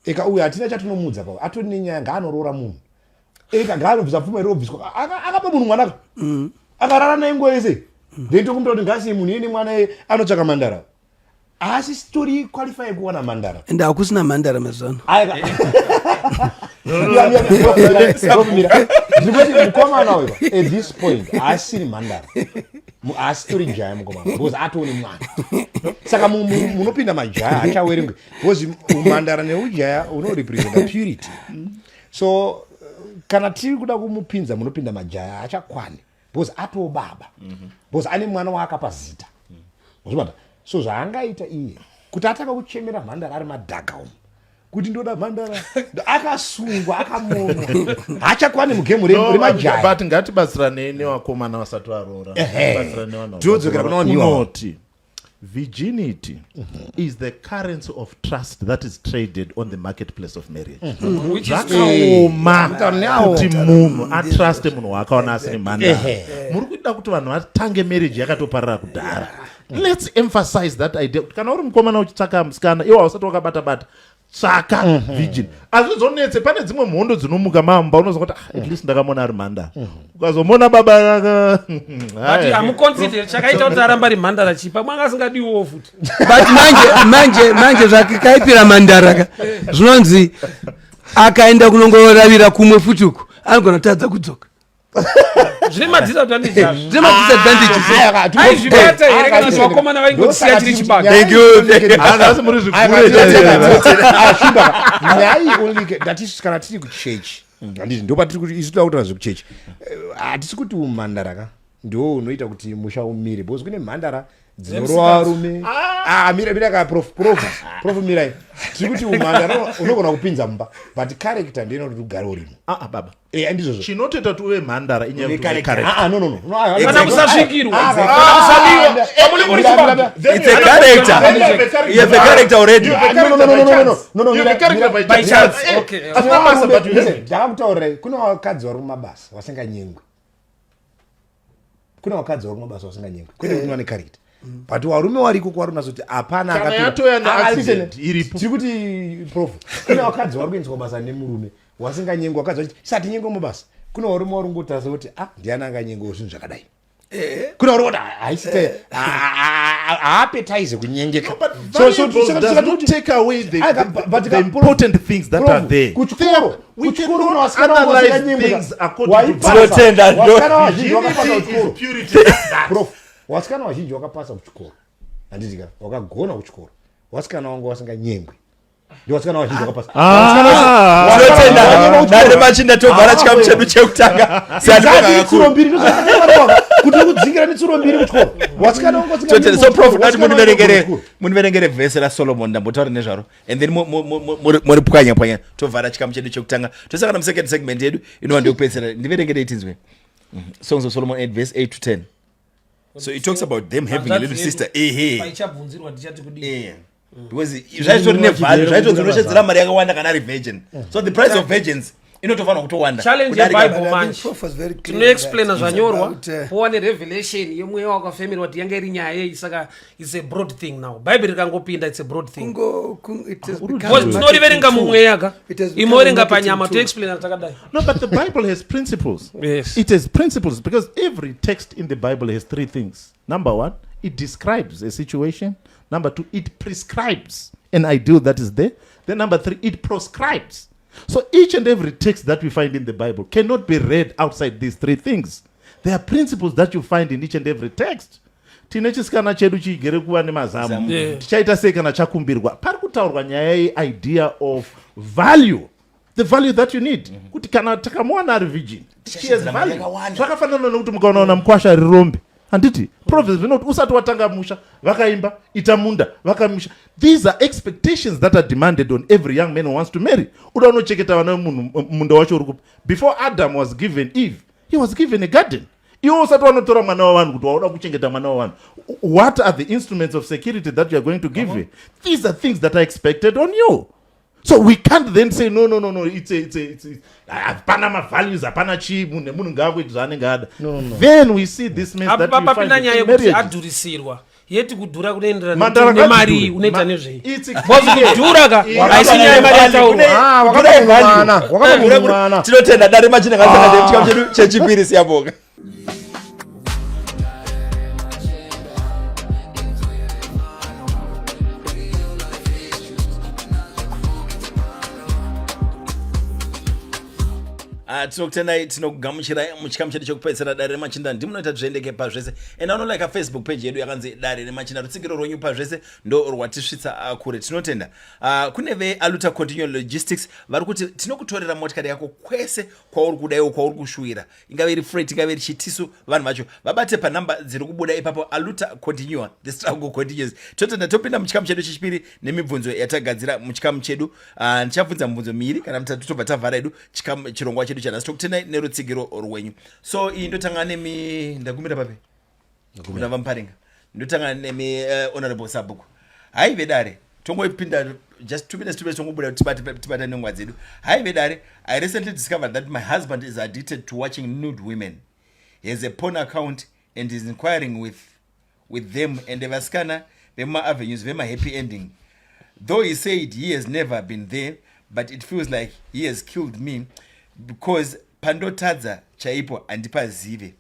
Eka uyu hatina chatinomudza pavo. Atori nenyaya ngaanoroora munhu. Eka ngaanobvisa pfuma irobviswa. Akapa munhu mwanaka. Akarara naye nguva yese. Ndento kumta kuti ngasi munhu ine mwana anotsvaka mandara. Asi story qualify kuwana mandara. Ende hakusina mandara mazano. Ndikuti mukomana uyu at this point asiri mandara. Astori jaya mukomana because atone mwana. Saka munopinda majaya achawerengwe because mandara neujaya unorepresenta purity. So kana tiri kuda kumupinza munopinda majaya achakwani because atoo baba. Because ane mwana waakapa zita. Uzvibata? So zvaangaita iye kuti ataka kuchemera mhandara ari madhaka umu kuti ndoda mhandara akasungwa akamonwa hachakwani mugemu remajaya. But ngatibatsirane nevakomana vasati varoora. Todzokera kuna waniwa. Unoti virginity is the currency of trust that is traded on the marketplace of marriage. Zvakaoma kuti munhu atruste munhu waakaona asiri mhandara. Muri kuda kuti vanhu vatange marriage yakatoparara kudhara. Let's emphasize that idea. Kana uri mukomana uchitsvaka musikana iwe hausati wakabata-bata tsvaka virgin. Azvizonetse pane dzimwe mhondo dzinomuka mamba unozwa kuti at least ndakamona ari mhandara. Ukazomona baba but hamuconsider chakaita kuti aramba ari mhandara chipa mwanga asingadiwo futi. But manje zvakaipira mandara zvinonzi akaenda kunongoravira kumwe futi uku anogona tadza kudzoka. Zvine madisadvantages. Aizvibata here kana vakomana vaingosiya chiri chibage. Thank you. Asi muri zvikuru. Nyaya only that kana tiri kuchechi. Handiti ndo patiri kuti isu toda kutaura zvekuchechi. Hatisi kuti umhandara ndo unoita kuti musha umire because kune mhandara dzinorova rume. Mira ka prof mirai. Tiri kuti umhandara unogona kupinza mumba but character ndiyo inoti ugare urimo. Baba. Andizvo chinotoita kuti uve mhandara inyaya no. Kana kusasvikirwa. It's a character. You have a character already. No. You have a character by chance. Okay. Ndakakutaurira kuna vakadzi vari mumabasa vasinganyengwe. Kuna vakadzi vari mumabasa vasinganyengwe. Kwete kuti vane character. But warume wariko kwari unazoti hapana iripo. Kuti prof. Kuna vakadzi vari kuendeswa basa nemurume wasinganyengwa wakadzi vachiti sati nyengo mubasa. Kuna varume vari kungotarisa kuti ndiani anganyengawo zvinhu zvakadai. Kuna vari kuti haisite haapetize kunyengeka. So does take away the important things that are there. Kuchikoro kuna vasikana analyze things according to vasikana vazhinji vakapasa kuchikoro. Prof, vasikana vazhinji vakapasa kuchikoro. Handitika vakagona kuchikoro. Vasikana vangu vasinganyengwe. Ndiwasikana vazhinji vakapasa. Remachinda tobvara chikamu chedu chekutanga. Tsuro mbiri kuti kudzingira netsuro mbiri kuchikoro. Vasikana vangu vasinganyengwe. So prof, ngati muniverengere vhesi raSolomon ndambotaura nezvaro and then muri pwanya tovhara chikamu chedu chekutanga. Tosangana musecond segment yedu inova ndeyokupedzisira. Ndiverengere itinzwe. Songs of Solomon 8 verse 8 to 10. So it talks about them having a little sister. Paichabvunzirwa ndichati kudii. Because zvaitori nevalue zvaitodzinoshedzera mari yakawanda kana ari virgin. So the price of virgins inotofanira kutowanda. Challenge yeBible manje tinoexplaina zvanyorwa powane revelation yemweya wakafemera kuti yanga iri nyaya yei saka it's a broad thing now. Bible rikangopinda it's a broad thing. Tinoriverenga mumweya ka imoverenga panyama toexplaina takadai. No, but the Bible has principles. Yes. It has principles because every text in the Bible has three things. Number one, it describes a situation. Number two, it prescribes an ideal that is there. Then number three, it proscribes. So each and every text that we find in the Bible cannot be read outside these three things. There are principles that you find in each and every text. Tine chisikana chedu chigere kuva nemazamu tichaita sei kana chakumbirwa pari kutaurwa nyaya yeidea of value, the value that you need. Kuti kana takamuwana ari virgin she has value. Zvakafanana nokuti mukaonaona mukwasha ari rombe handiti proverbs vinoti usati watanga musha vakaimba itamunda vakamusha. These are expectations that are demanded on every young man who wants to marry. Uda unocheketa vana munda wacho uri. Before Adam was given Eve, he was given a garden. Iwo usati wanotora mwana wavanhu kuti wauda kuchengeta mwana wavanhu what are the instruments of security that you are going to give me? These are things that are expected on you. So we can't then say no. It's Panama values, Panama cheap. No. Then we see this means that we find marriage. Adhurisirwa yeti kudhura kunoenderana nemari unoita nezvei kudhura ka haisina yemari yataurwa tinotenda dare machina kasanga chikamu chedu chechipiri siyabonga. Tinokutendai tinokugamuchirai muchikamu chedu chekupedzisira dare remachinda ndimunoita zviendeke pazvese and anolike Facebook page yedu yakanzi dare remachinda. Rutsigiro rwenyu pazvese ndo rwatisvitsa kure. Tinotenda kune vealuta continual logistics vari kuti tinokutorera motikari yako kwese kwauri kudaiwo kwauri kushuwira, ingave iri freight ingave iri chitisu. Vanhu vacho vabate panhamba dziri kubuda ipapo, aluta continua, the struggle continues. Tinotenda topinda muchikamu chedu chechipiri nemibvunzo yatagadzira muchikamu chedu. Nichabvunza mibvunzo miviri kana mutatu tobva tavhara edu chirongwa chedu chanhasi. Tokutendai nerutsigiro rwenyu. So iyi ndotanga nemi ndagumira papi ndava muparinga ndotanga nemi honorable Sabhuku. Hai vedare tongoipinda just 2 minutes tongobuda tibata nengwa dzedu. Hai vedare, I recently discovered that my husband is addicted to watching nude women. He has a porn account and is inquiring with them and vasikana vema avenues vema happy ending. Though he said he has never been there, but it feels like he has killed me because pandotadza chaipo andipazive.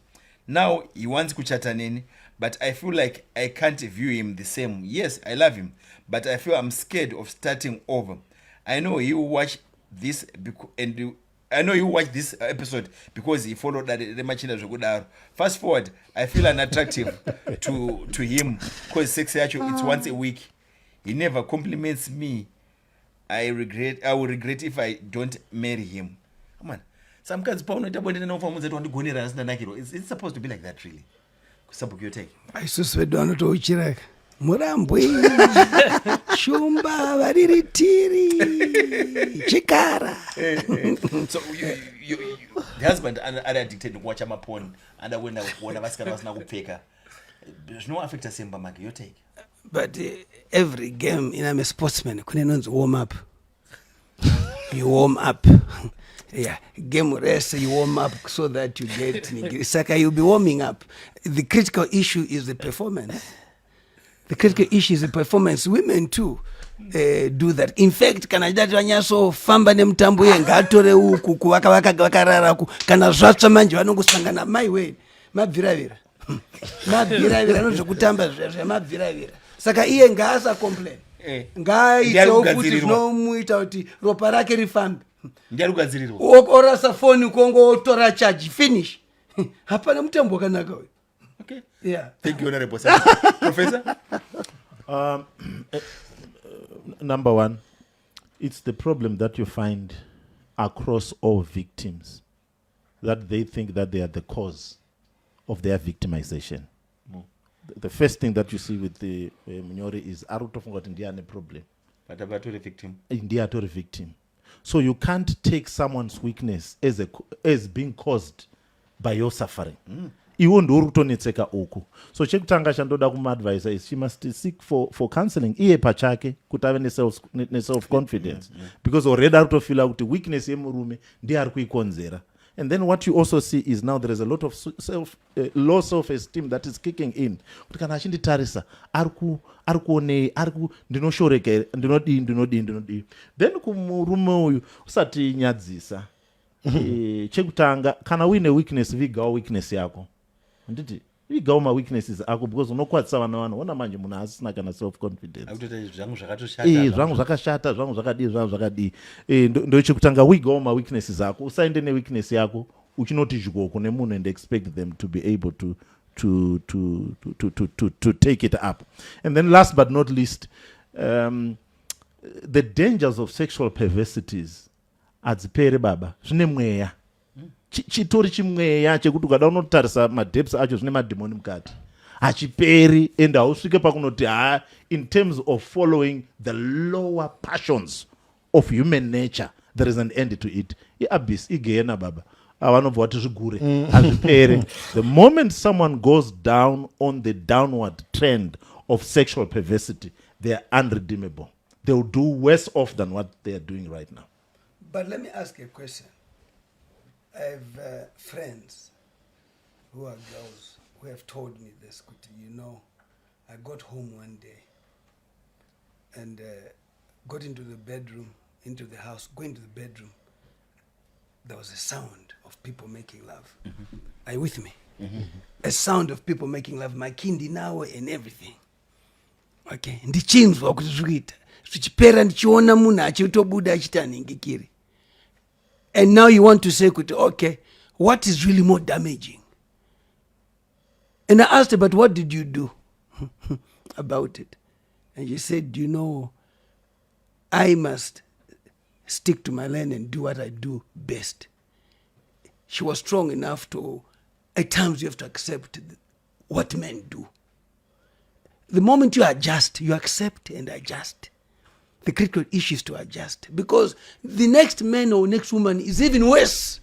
Now he wants kuchata neni, but I feel like I can't view him the same. Yes, I love him, but I feel I'm scared of starting over. I know he will watch this episode because he followed that Remachinda zvekudaro. Fast forward, I feel unattractive to him because sex yacho it's once a week. He never compliments me. I will regret if I don't marry him. Come on. Some guys paunoita bonde nenofamunza kuti wandigonera asina nakiro. It's supposed to be like that really. Sabhuku your take. Aisusu vedu vanotouchiraka murambwe shumba variritiri chikara. So the husband are addicted to watch my porn and when vasikana vasina kupfeka zvinoaffecta semba make. Your take. But every game I'm a sportsman kunenonzi warm up. You warm up. Yeah, game rest, you warm up so that you get Saka, you'll be warming up. The critical issue is the performance. The critical issue is the performance. Women too do that. In fact, kana jati wanyaso famba nemutambo yengatore uku kuvakarara ku kana zvatsva manje vanongosangana my way mabviravira mabviravira nozvekutamba zvemabviravira. Saka iye ngaasa complain ngaaitewo kuti zvinomuita kuti ropa rake rifambe. Ndiyarugadzirirwa orasa foni kongotora charge finish. Hapana mutambo wakanaka uyu. Okay. Yeah. Thank you, Honorable Professor. Number one, it's the problem that you find across all victims, that they think that they are the cause of their victimization. The first thing that you see with the Munyori is arutofunga ndiane problem. But about the victim. Ndiatori victim. So you can't take someone's weakness as being caused by your suffering. Iwo ndorutonetseka uku. So chekutanga chandoda kumadvisa is she must seek for counseling iye pachake kuti ave self confidence because already arutofila kuti weakness yemurume ndiye ari kuikonzera. And then what you also see is now there is a lot of low self-esteem that is kicking in. Kuti kana achinditarisa arikuonei ndinoshoreka ndinodii. Then kumurume uyu usati nyadzisa. Chekutanga kana uine weakness vigawo weakness yako. Nditi vigawo ma weaknesses ako because unokwatisa vana vanhu ona manje munhu asina kana self confidence. Zvangu zvakashata zvangu zvakadii. Ndo chekutanga vigawo ma weaknesses ako usaende ne weakness yako uchinoti zvigoko nemunhu and expect them to be able to take it up. And then last but not least, the dangers of sexual perversities adzipere baba zvine mweya. Chitori chimweya chekuti ukada unotarisa madepths acho zvine madhimoni mukati hachiperi and hausvike pakunoti in terms of following the lower passions of human nature there is an end to it. Iabyss igena baba avanobva vati zvigure hazvipere. The moment someone goes down on the downward trend of sexual perversity, they are unredeemable. They will do worse off than what they are doing right now. But let me ask a question. I have friends who are girls who have told me this, I got home one day and got into the bedroom, into the house, going to the bedroom. There was a sound of people making love. Are you with me? A sound of people making love, makindi now and everything. Okay, ndichinzwa kuti zvikuita zvichipera ndichiona munhu achitobuda achitanhingikiri. And now you want to say kuti okay, what is really more damaging? And I asked her, but what did you do about it? And she said, I must stick to my lane and do what I do best. She was strong enough to, at times you have to accept what men do. The moment you adjust, you accept and adjust. The critical issue is to adjust, because the next man or next woman is even worse.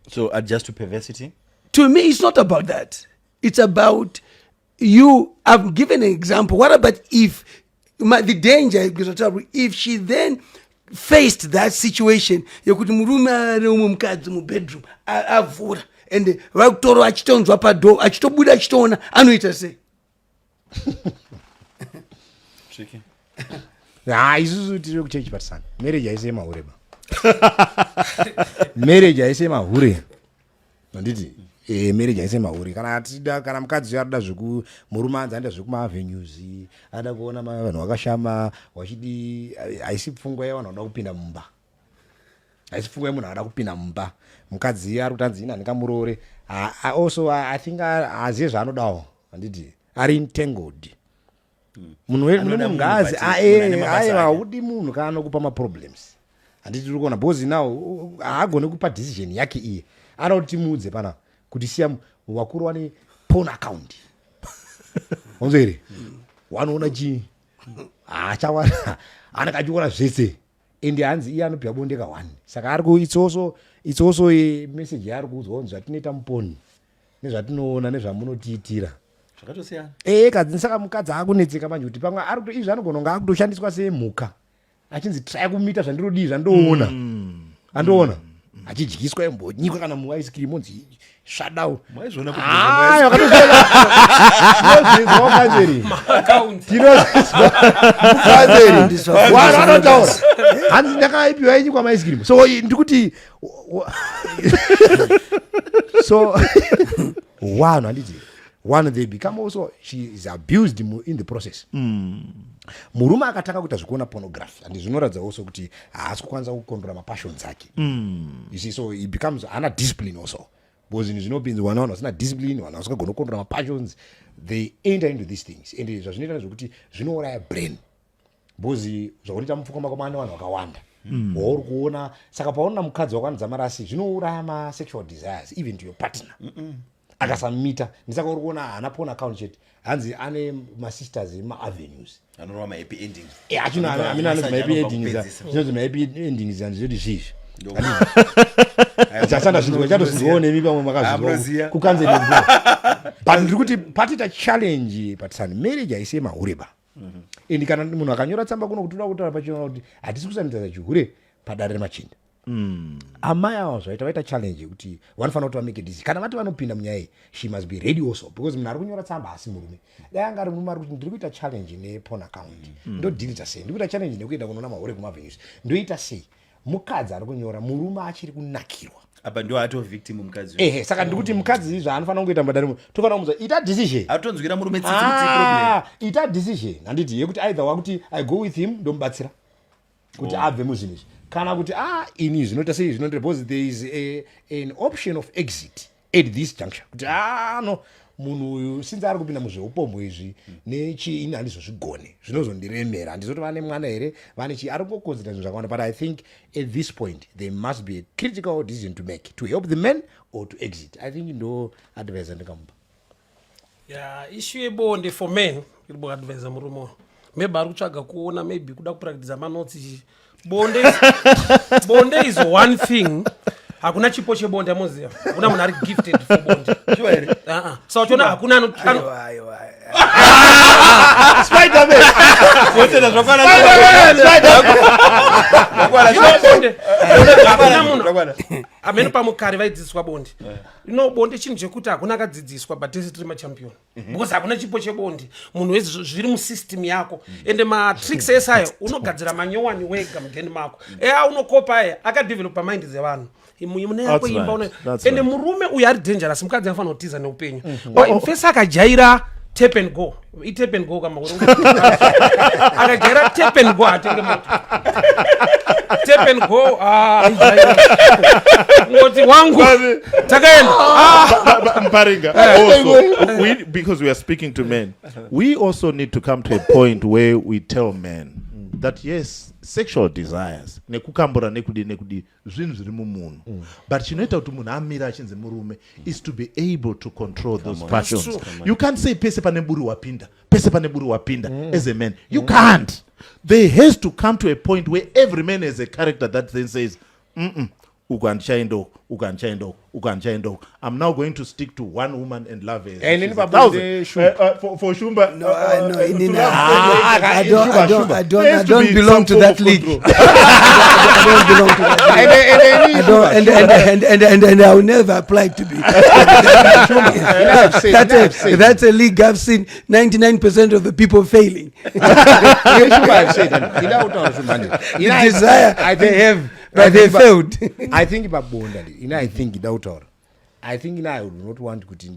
So adjust to perversity? To me, it's not about that. It's about you. I've given an example. What about if the danger, if she then faced that situation, yokuti murume ari mukadzi mu bedroom avhura and vakutoro achitonzwa pado achitobuda achitoona anoita sei? Tricky. isusu tiri kuchechi patisana marriage haisi yemahure ba. Marriage haisi yemahure handiti marriage haisi yemahure. Kana mukadzi arida zveku murume anzi anoda zvekumavenues ada kuona vanhu vakashama wachidi haisi pfungwa yevanhu vanoda kupinda mumba. Haisi pfungwa yemunhu akada kupinda mumba. Mukadzi ari kutanzi ina ndikamurore. Also I think aziye zvaanodawo handiti ari entangled. Munhu ngazi haudi munhu kana anokupa maproblems. Handiti tiri kuona because now haagone kupa decision yake iye. Anoda kuti timudze pana kuti siya wakuru wane porn account. Wanzwa here? Wanoona chii? Achawana anenge achiona zvese ende hanzi iye anopihwa bonde ka1. Saka ari ku it's also a message yaari kuudzwa kuti zvatinoita muponi nezvatinoona nezvamunotiitira zvakatosiyana. Kadzi saka mukadzi akunetseka manje kuti pamwe ari kuti izvi anogona kunge akutoshandiswa semhuka achinzi try kumita zvandirodii zvandoona andoona achidyiswa imbonyikwa kana muice cream onzi shutdown. Maizvona anotaura hanzi ndakaipiwa inyikwa maice cream so ndikuti so one handiti one they become also she is abused in the process. Murume akatanga kuita zvekuona pornography and zvinoratidza also kuti haasi kukwanisa kukontrola mapassions ake. You see, so he becomes ana discipline also because in zvinopinzwa vanhu vasina discipline vanhu vasingagona kukontrola mapassions they enter into these things and zvazvinoita zvekuti zvinouraya brain because zvakunoita mupfungwa mako mane vanhu vakawanda wauri kuona. Saka paona mukadzi wakwanidza marasi zvinouraya masexual desires even to your partner. Akasamita ndisaka uri kuona hana porn account chete hanzi ane masisters ema-avenues anorova ma-happy endings. Amina anozi ma-happy endings zvinozi ma-happy endings handizvoti zvizvi chasanda zvinzwa chatozinzwawo nemi pamwe makazvinzwa kukanzeni but ndiri kuti patita challenge patisani marriage haisi yemahureba and kana munhu akanyora tsamba kuno kuti uda kutaura pachona kuti hatisi kusanidza chihure padare remachinda. Amai avo zvaita vaita challenge kuti vanofanira kuti vamake decision kana vati vanopinda munyaya iyi she must be ready also because munhu ari kunyora tsamba asi murume dai anga ari murume ari kuti ndiri kuita challenge neporn account ndodhilita sei, ndiri kuita challenge nekuenda kunoona mahore kumavenues ndoita sei. Mukadzi ari kunyora murume achiri kunakirwa apa ndio ato victim mukadzi. Saka ndiri kuti mukadzi zvaanofanira kungoita mbadari tofanira kumuza ita decision atonzwira murume tsitsi problem ita decision handiti yekuti either wakuti I go with him ndomubatsira kuti abve muzvinhu izvi kana kuti ini zvinoita sei zvinoita because there is an option of exit at this juncture kuti no munhu uyu sinzi ari kupinda muzveupomo izvi nechiini handizozvigone zvinozondiremera handizoti vane mwana here vane chii ari kukonzera zvinhu zvakawanda but I think at this point there must be a critical decision to make to help the men or to exit. I think ndo advise ndikamupa issue yebonde for men iribo advise murume maybe ari kutsvaga kuona maybe kuda kupractice manotsi bonde is one thing hakuna chipo chebonde amuziva kuna munhu ari gifted for bonde so chona hakuna hakuna munhu amene pamukare vaidzidziswa bonde bonde chinhu chekuti hakuna akadzidziswa but tese tiri machampion because hakuna chipo chebonde munhu wezi zviri musystem yako ende matricks esayo unogadzira manyowani wega mugeni mako unokopa akadevelopa mind dzevanhu mune yako imba ende murume uyu ari dangerous mukadzi anofanira kutiza neupenyu mfesi akajaira tap and go itap and go kama akajaira tap and go atenge moto tap and go ngoti wangu takaenda Mparinga, also, because we are speaking to men, we also need to come to a point where we tell men that yes, sexual desires nekukambura nekudi zvinhu zviri mumunhu but chinoita kuti munhu amira achinzi murume is to be able to control those passions. You can't say pese pane buri wapinda as a man. You can't. There has to come to a point where every man has a character that then says ukanchaendo. I'm now going to stick to one woman and love her. For Shumba, I don't belong to that league. I don't belong to that league. And I will never apply to be. That's a league I've seen 99% of the people failing. Desire they have, but they failed. I think about Bondali. I think without her. I think I would not want kuti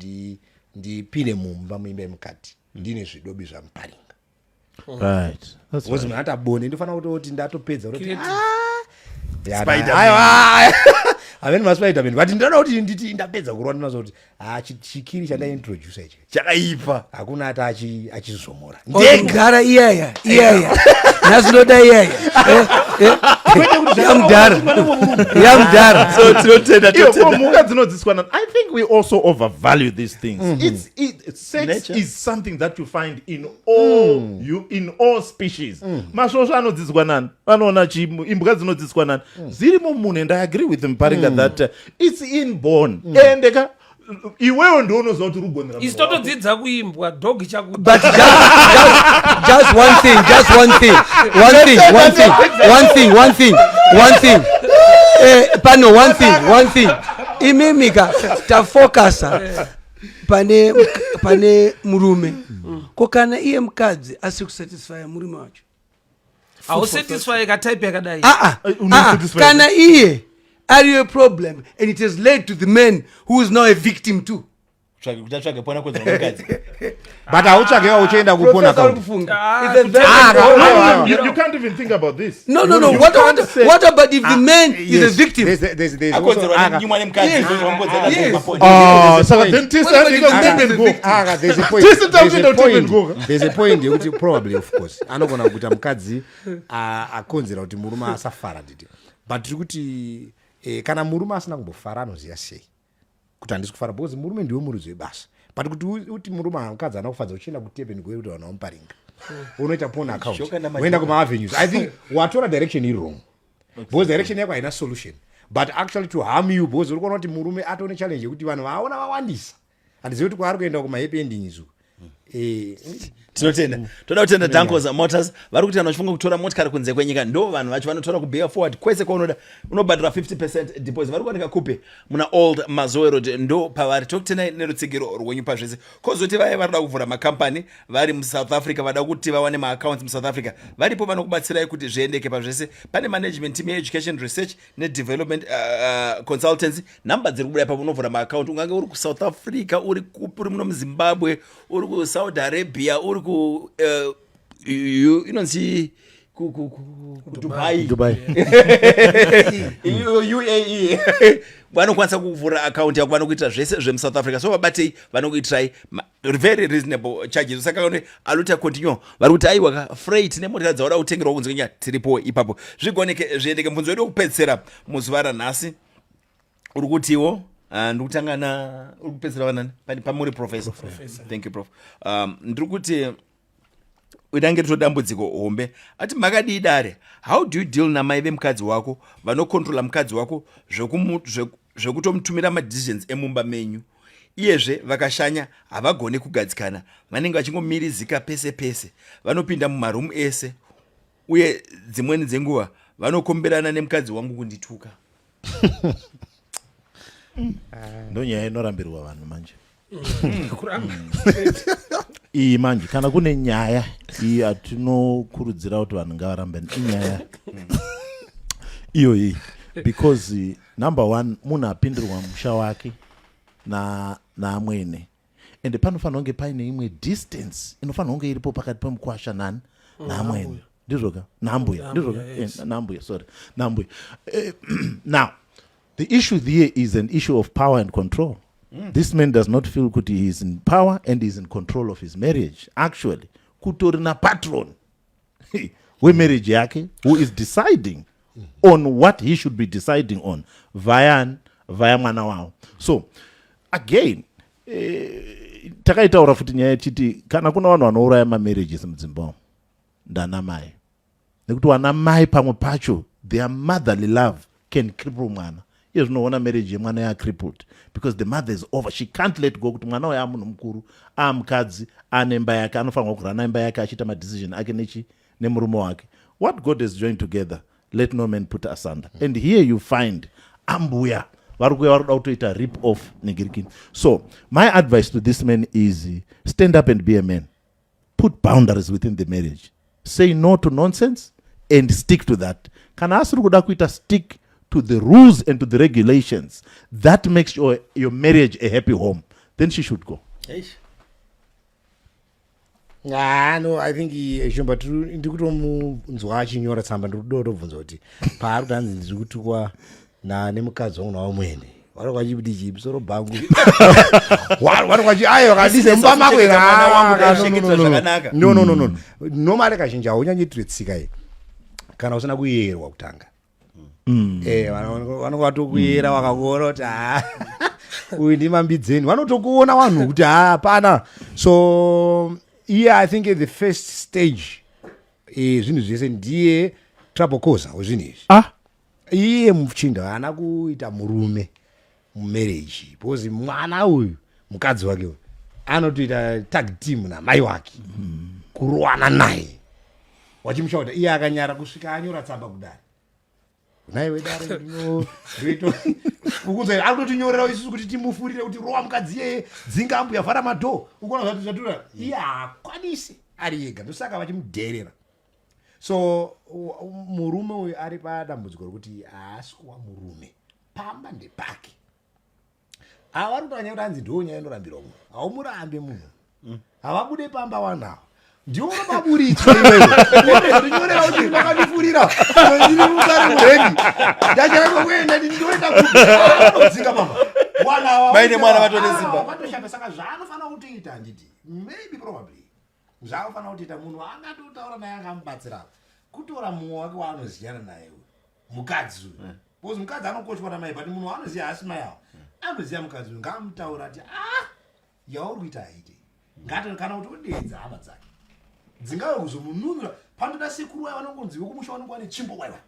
ndipinde mumba muimbe mukati ndine zvidobi zvamuparinga. Right. That's right. Hata bonde ndofana kuti ndatopedza kuti amene maSpider-Man but ndinoda kuti nditi ndapedza kurwana nazo kuti chikiri chanda introduce ichi chakaipa hakuna hata achizomora ndegara iyaya nazinoda iyaya yamdara so tinotenda muka dzinodzidziswa nan. I think we also overvalue these things. Sex is something that you find in all species. Masvosvo anodzidziswa nani vanoona imbwa dzinodzidziswa nani ziri mumunhu and I agree with Mparinga that it's inborn and iwewe ndio unoziva kuti rugonera isitotodzidza kuimbwa dog chakuda but just one thing pano one thing imimika tafokasa pane murume kokana iye mukadzi asi kusatisfy murume wacho ausatisfy katype yakadai kana iye are you a problem and it has led to the man who is now a victim too. Kutsvage pona kwenzwa mukadzi but hautsvagewa uchienda kupona you can't even think about this. No. What about if the man is a victim? akonzerwa nenyumwa nemukadzi Saka then there's a point yekuti probably of course anogona kuita mukadzi akonzera kuti murume asafara nditi but tiri kuti kana murume asina kumbofara anoziva sei kuti handisi kufara because murume ndiwe murudzi webasa but kuti uti murume mukadzi anakufadza uchienda kutepeni kuti wana Mparinga unoita phone account uenda kuma avenues. I think watora direction iri wrong because direction yako haina solution but actually to harm you because uri kuona kuti murume atone challenge yekuti vanhu vaona vawandisa handizivi kuti kwaari kuenda kuma happy ending izo tinotenda toda kutenda Dankos Motors vari kuti vanochifunga kutora motikari kunze kwenyika ndo vanhu vacho vanotora kubear forward kwese kwaunoda unobhadhira 50% deposit vari kuwanika kupe muna Old Mazoe Road ndo pavari tokutenai nerutsigiro rwenyu pazvese kozoti vaya varida kuvhura makampani vari muSouth Africa vada kuti vawane maaccounts muSouth Africa varipo vanokubatsirai kuti zviendeke pazvese pane management team yeeducation research nedevelopment consultancy namba dziri kubuda papo unovhura maaccount ungange uri kuSouth Africa uri kupi uri muno muZimbabwe uri kuSaudi Arabia uri ku inonzi Dubai UAE vanokwanisa kuvhura account yako vanokuitira zvese zvemuSouth Africa so vabatei vanokuitirai very reasonable charges saka kuti aluta continue vari kuti aiwa freight nemotokari dzauda kutengerwa kunze kwenyika tiripo ipapo zvigoneke zviendeke mubvunzo wedu wekupedzisira muzuva ranhasi uri kutiwo ndikutanga uri kupedzisira vanani pamuri professor. Thank you prof. Ndiri kuti udange rito dambudziko hombe ati makadii dare, how do you deal namai vemukadzi wako vanokontrola mukadzi wako zvekutomutumira madecisions emumba menyu, iyezve vakashanya havagone kugadzikana, vanenge vachingomirizika pese pese, vanopinda mumarumu ese, uye dzimweni dzenguva vanokomberana nemukadzi wangu kundituka. ndonyaya inorambirwa vanhu manje. iyi manje kana kune nyaya iyi atinokurudzira kuti vanhu ngavarambe inyaya iyoyi, because number one munhu apindirwa musha wake naamwene, ende panofanira kunge paine imwe distance inofanira kunge iripo pakati pemukwasha nani naamwene, ndizvoka nambuya, ndizvoka nambuya, sorry nambuya. Now the issue there is an issue of power and control. This man does not feel that he is in power and he is in control of his marriage. Actually, kutorina patron we marriage yake who is deciding on what he should be deciding on via mwana wao. So again, takaitaura futi nyaya yechiti kana kuna vanhu vanouraya mamarriages mudzimbabwe ndana mai, nekuti wana mai pamwe pacho their motherly love can cripple mwana. Yes, no one marriage yemwana ya crippled because the mother is over. She can't let go kuti mwana uya munhu mukuru amukadzi anemba yake anofanirwa kurana imba yake achiita madecision ake nemurume wake. What God has joined together, let no man put asunder. And here you find ambuya varikuya varikuda kutoita rip off negirikini. So my advice to this man is stand up and be a man. Put boundaries within the marriage. Say no to nonsense and stick to that. Kana asiri kuda kuita stick to the rules and to the regulations that makes your marriage a happy home, then she should go. No, I think but ndikutomunzwa achinyora tsamba ndikudotobvunza kuti paari kuti hanzi ndiri kutukwa nemukadzi wangu nawamwene vari kwachipiti chipi soro bhangu vari kwachi ayo vakadise mumba makwera no nomari kazhinji haunyanyiitire tsika iyi kana usina kuyerwa kutanga. Vanonga vatokuyera vakakuona kuti uyu ndimambidzeni, vanotokuona vanhu kuti hapana. So here I think the first stage zvinhu zvese ndiye trouble causer wezvinhu izvi. Iye Mliswa haana kuita murume mumarriage because mwana uyu mukadzi wake uyu anotoita tag team namai wake kurowana naye wachimushaura iye akanyara kusvika anyora tsamba kudare naiwe dare ndinoito kukunzwa akutotinyorera isusu kuti timufurire kuti rowa mukadzi yeye dzinga ambuya vhara madho ukona zvati zvatura iye haakwanisi ari yega ndosaka vachimudherera. So murume uyu ari padambudziko rokuti haasi kuva murume pamba ndepake ava rikutanya kuti hanzi ndo nyaya inorambirwa munhu haumurambe munhu havabude pamba wanawo ndiwo unobaburitswa iwewe ndinyorera kuti vakandifurira ndiri mugare murengi ndachaka kuenda ndinoita kuti anodzinga mama wanawa maine mwana vatonesimba vatoshanda. Saka zvaanofanira kutoita handiti maybe probably zvaanofanira kutoita munhu angatotaura naye angamubatsira kutora mumwe wake waanoziyana naye mukadzi uyu because mukadzi anokoshwa namai but munhu waanoziya hasi mai avo anoziya mukadzi uyu ngamutaura kuti yauri kuita haite kana kuti udedza hama dzake dzingave kuzomununura pandoda sekuru waya vanongonzi vekumusha vanonga vane chimbo waiva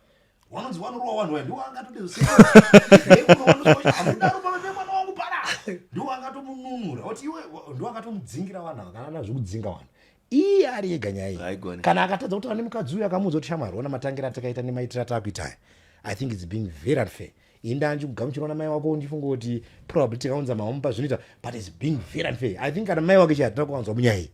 vanonzi vanorowa vanhu vaya ndiwo angatodezaamunaro pamepemwana wangu para ndiwo angatomununura kuti iwe ndiwo angatomudzingira vanhu ava kana ana zvekudzinga vanhu iye ari ega nyaya iyi kana akatadza kuti vane mukadzi uyu akamuudza kuti shamwari ona matangira atakaita nemaitiro atakuita aya I think it's being very unfair. Indanji kugamuchirwa namai wako ndifunga kuti probably tikaunza mahomu zvinoita but it's being very unfair. I think kana mai wake chatina kuwanzwa munyai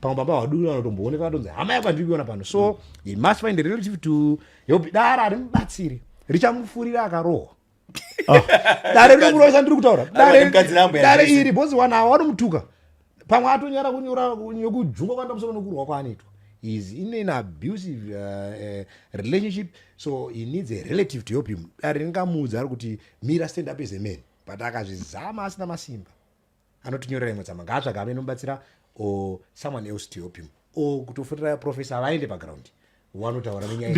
pamwe baba waduri vanotombooneka vatonzi hama yako andiriona pano so he must find a relative to help dara rimubatsire richamufurira akarohwa dare rinokuroisa ndiri kutaura dare iri bhozi wanawo vanomutuka pamwe atonyara kunyora kujungwa kwanda musoro nokurwa kwaanoitwa is in an abusive relationship, so he needs a relative to help him. Aringamuudza ari kuti mira stand up as a man but akazvizama asina masimba anotinyorera imwe tsamba ngaatsvaga avenomubatsira or someone else to help him or kutofurira professor vaende paground wanotaura nenyaya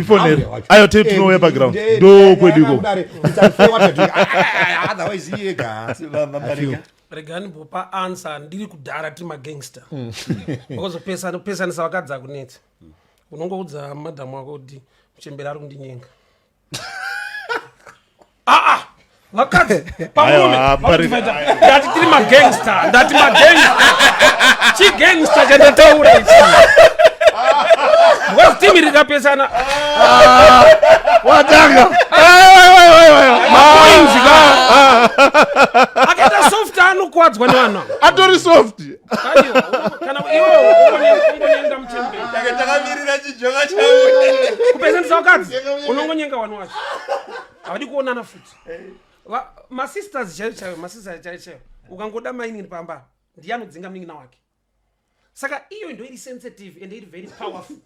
ayo tape tinouya paground ndo kwediko otherwise iyega regani mbopa answer ndiri kudhara tiri magangster wakozopesanisa vakadzi akunetsa unongoudza madhamu wako kuti muchemberi ari kundinyenga vakadzi ndati tiri magangster chigangster chandataura ichi because timi rikapesana watanga mapoinzi akaita soft anokwadzwa nevanhu atori soft kana iwe ungonyenga muchemberi takamirira chijonga chauye kupesanisa vakadzi unongonyenga vanhu vacho havadi kuonana futi masisters chaivo ukangoda mainini pamba ndiyanodzinga munin'ina wake saka iyo ndo iri sensitive and iri very powerful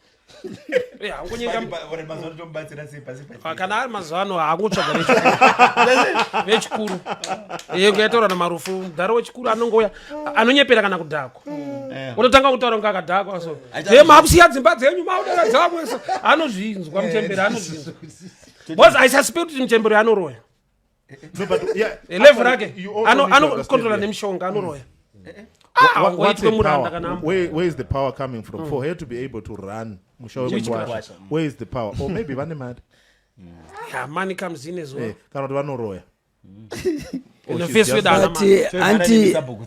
kana ari mazuva ano haangotsvaga vechikuru ngoyataura namarufu mudharo wechikuru anongouya anonyepera kana kudhakwa ototanga kutaura kunge akadhakwa so makusiya dzimba dzenyu maudara dzamwe anozvinzwa muchemberi anozvinzwa bcause I suspect kuti muchemberi anoroya level rake anokontrola nemishonga anoroya What's the power? Where is the power coming from? For her to be able to run, where is the power? Or maybe mad. Yeah, money comes in as well. Cannot run roya. In the face with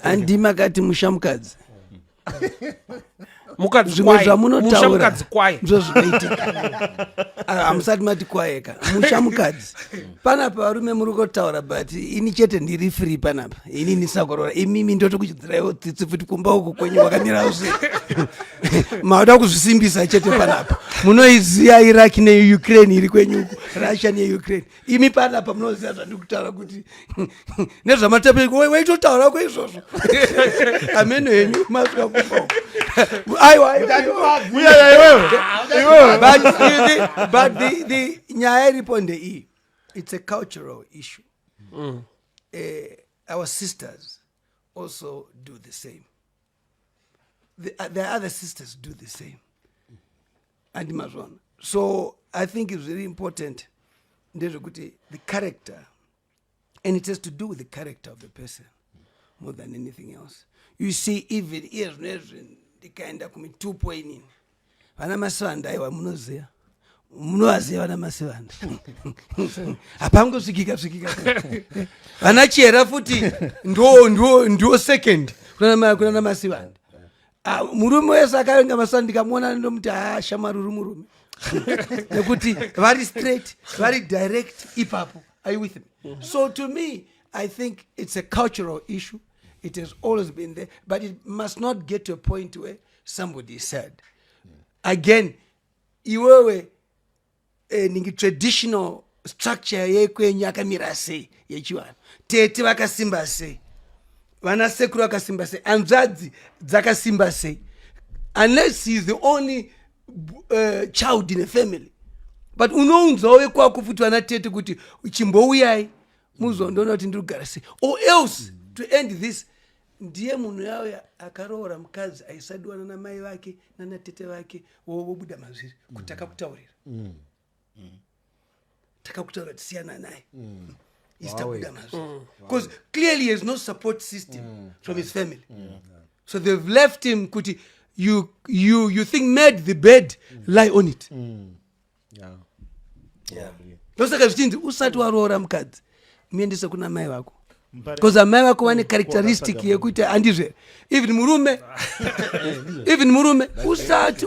anti makati mushamukadzi mushamukadzi kwaye amusati mati kwayeka mushamukadzi panapa varume muri kutaura but ini chete ndiri free panapa ini ndisakorora imimi ndotokuchidziraiwo tsitsi futi kumba uku kwenyu wakamirawo sei mauda kuzvisimbisa chete panapa munoiziya Iraq neUkraine iri kwenyu uku Russia neUkraine imi panapa munoziya zvandiri kutaura kuti nezvamatepe waitotaura kweizvozvo ameno henyu masvika kumba uku but the nyaya iripo ndeiyi it's a cultural issue. Our sisters also do the same. The other sisters do the same. And mazwana. So I think it's very important the character, and it has to do with the character of the person more than anything else. You see, even here, ndikaenda kumitupo inini vana masivanda aiwa munovaziva vana masivanda hapangosvikika vana chera futi ndo second kuna masivanda murume wese akavenga masivanda ndikamuona ndomuti shamaruru murume nekuti very straight very direct ipapo. Are you with me? So to me I think it's a cultural issue. It has always been there, but it must not get to a point where somebody said, again, iwewe ningi traditional structure yekwenyu yakamira sei yechivanhu, tete vakasimba sei, vanasekuru vakasimba sei, hanzvadzi dzakasimba sei, unless he is the only child in a family. But unounzwawo wekwako futi vana tete kuti chimbouyai muzondoona kuti ndiri kugara sei, or else to end this ndiye munhu yauya akaroora mukadzi aisadiwana namai vake nanatete vake vobuda mazviri kuti takakutaurira takakutaurira tisiyana naye isitabuda mazviri because clearly he has no support system from his family. So they've left him kuti you think made the bed lie on it. Ndosaka zvichinzi usati waroora mukadzi muendese kuna mai vako, because amai vako vane characteristic yekuita andizve even murume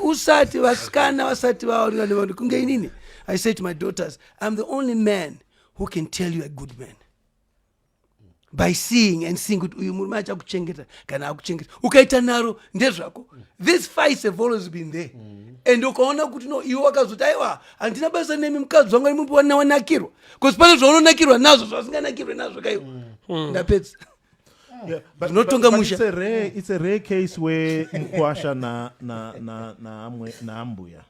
usati vasikana vasati vaona nevanhu kunge inini. I say to my daughters, I'm the only man who can tell you a good man by seeing and seeing kuti uyu murume achakuchengeta kana akuchengeta ukaita naro ndezvako. These fights have always been there. And ukaona kuti no iwe wakazoti aiwa handina basa nemi mukadzi wangu ari mupi wanakirwa, because pane zvaunonakirwa nazvo zvasinganakirwe nazvo kaiwa ndapedza. But it's a rare case where mkwasha na ambuya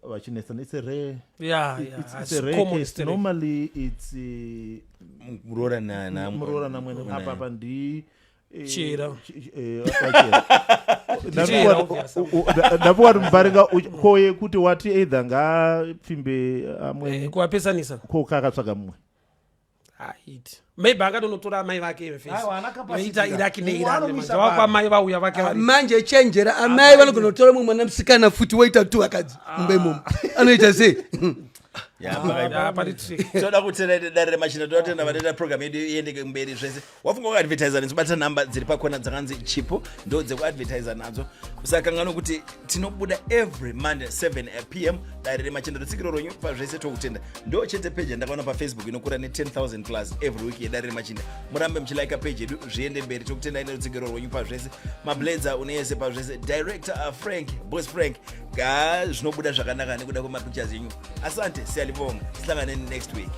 vachinetsana. It's a rare it's a rare case. Normally it's murora na mwene apa ndi chira ndapuwa mbaringa koye kuti wati either ngapfimbe amwe kuwapesanisa ko kakatsvaga mumwe haiti maybe akatonotora mai vake Aiwa, ana capacity veita da. iraki Unomisa neirande vanhu. wakwamai vauya vake vari manje chenjera amai vanogona kutora mumwe mwana musikana futi woita tu akadzi mumba imomo anoita sei toda kutenda dare remachina totenda vatenda program yedu iendeke mberi zvese wafunga kuadvertisa nezvibata namba dziri pakona dzakanzi chipo ndo dzekuadvertisa nadzo usakangano kuti tinobuda every monday 7 p.m. dare remachina rutsikiro ronyu pazvese tokutenda ndo chete page ndakaona paFacebook inokura ne10,000 plus every week yedare remachinda murambe muchilaika page yedu zviende mberi tokutenda ine rutsikiro ronyu pazvese mabladza uneyese pazvese director Frank boss Frank ga zvinobuda zvakanaka nekuda kwemapictures yenyu asante siyalibonga sihlangane next week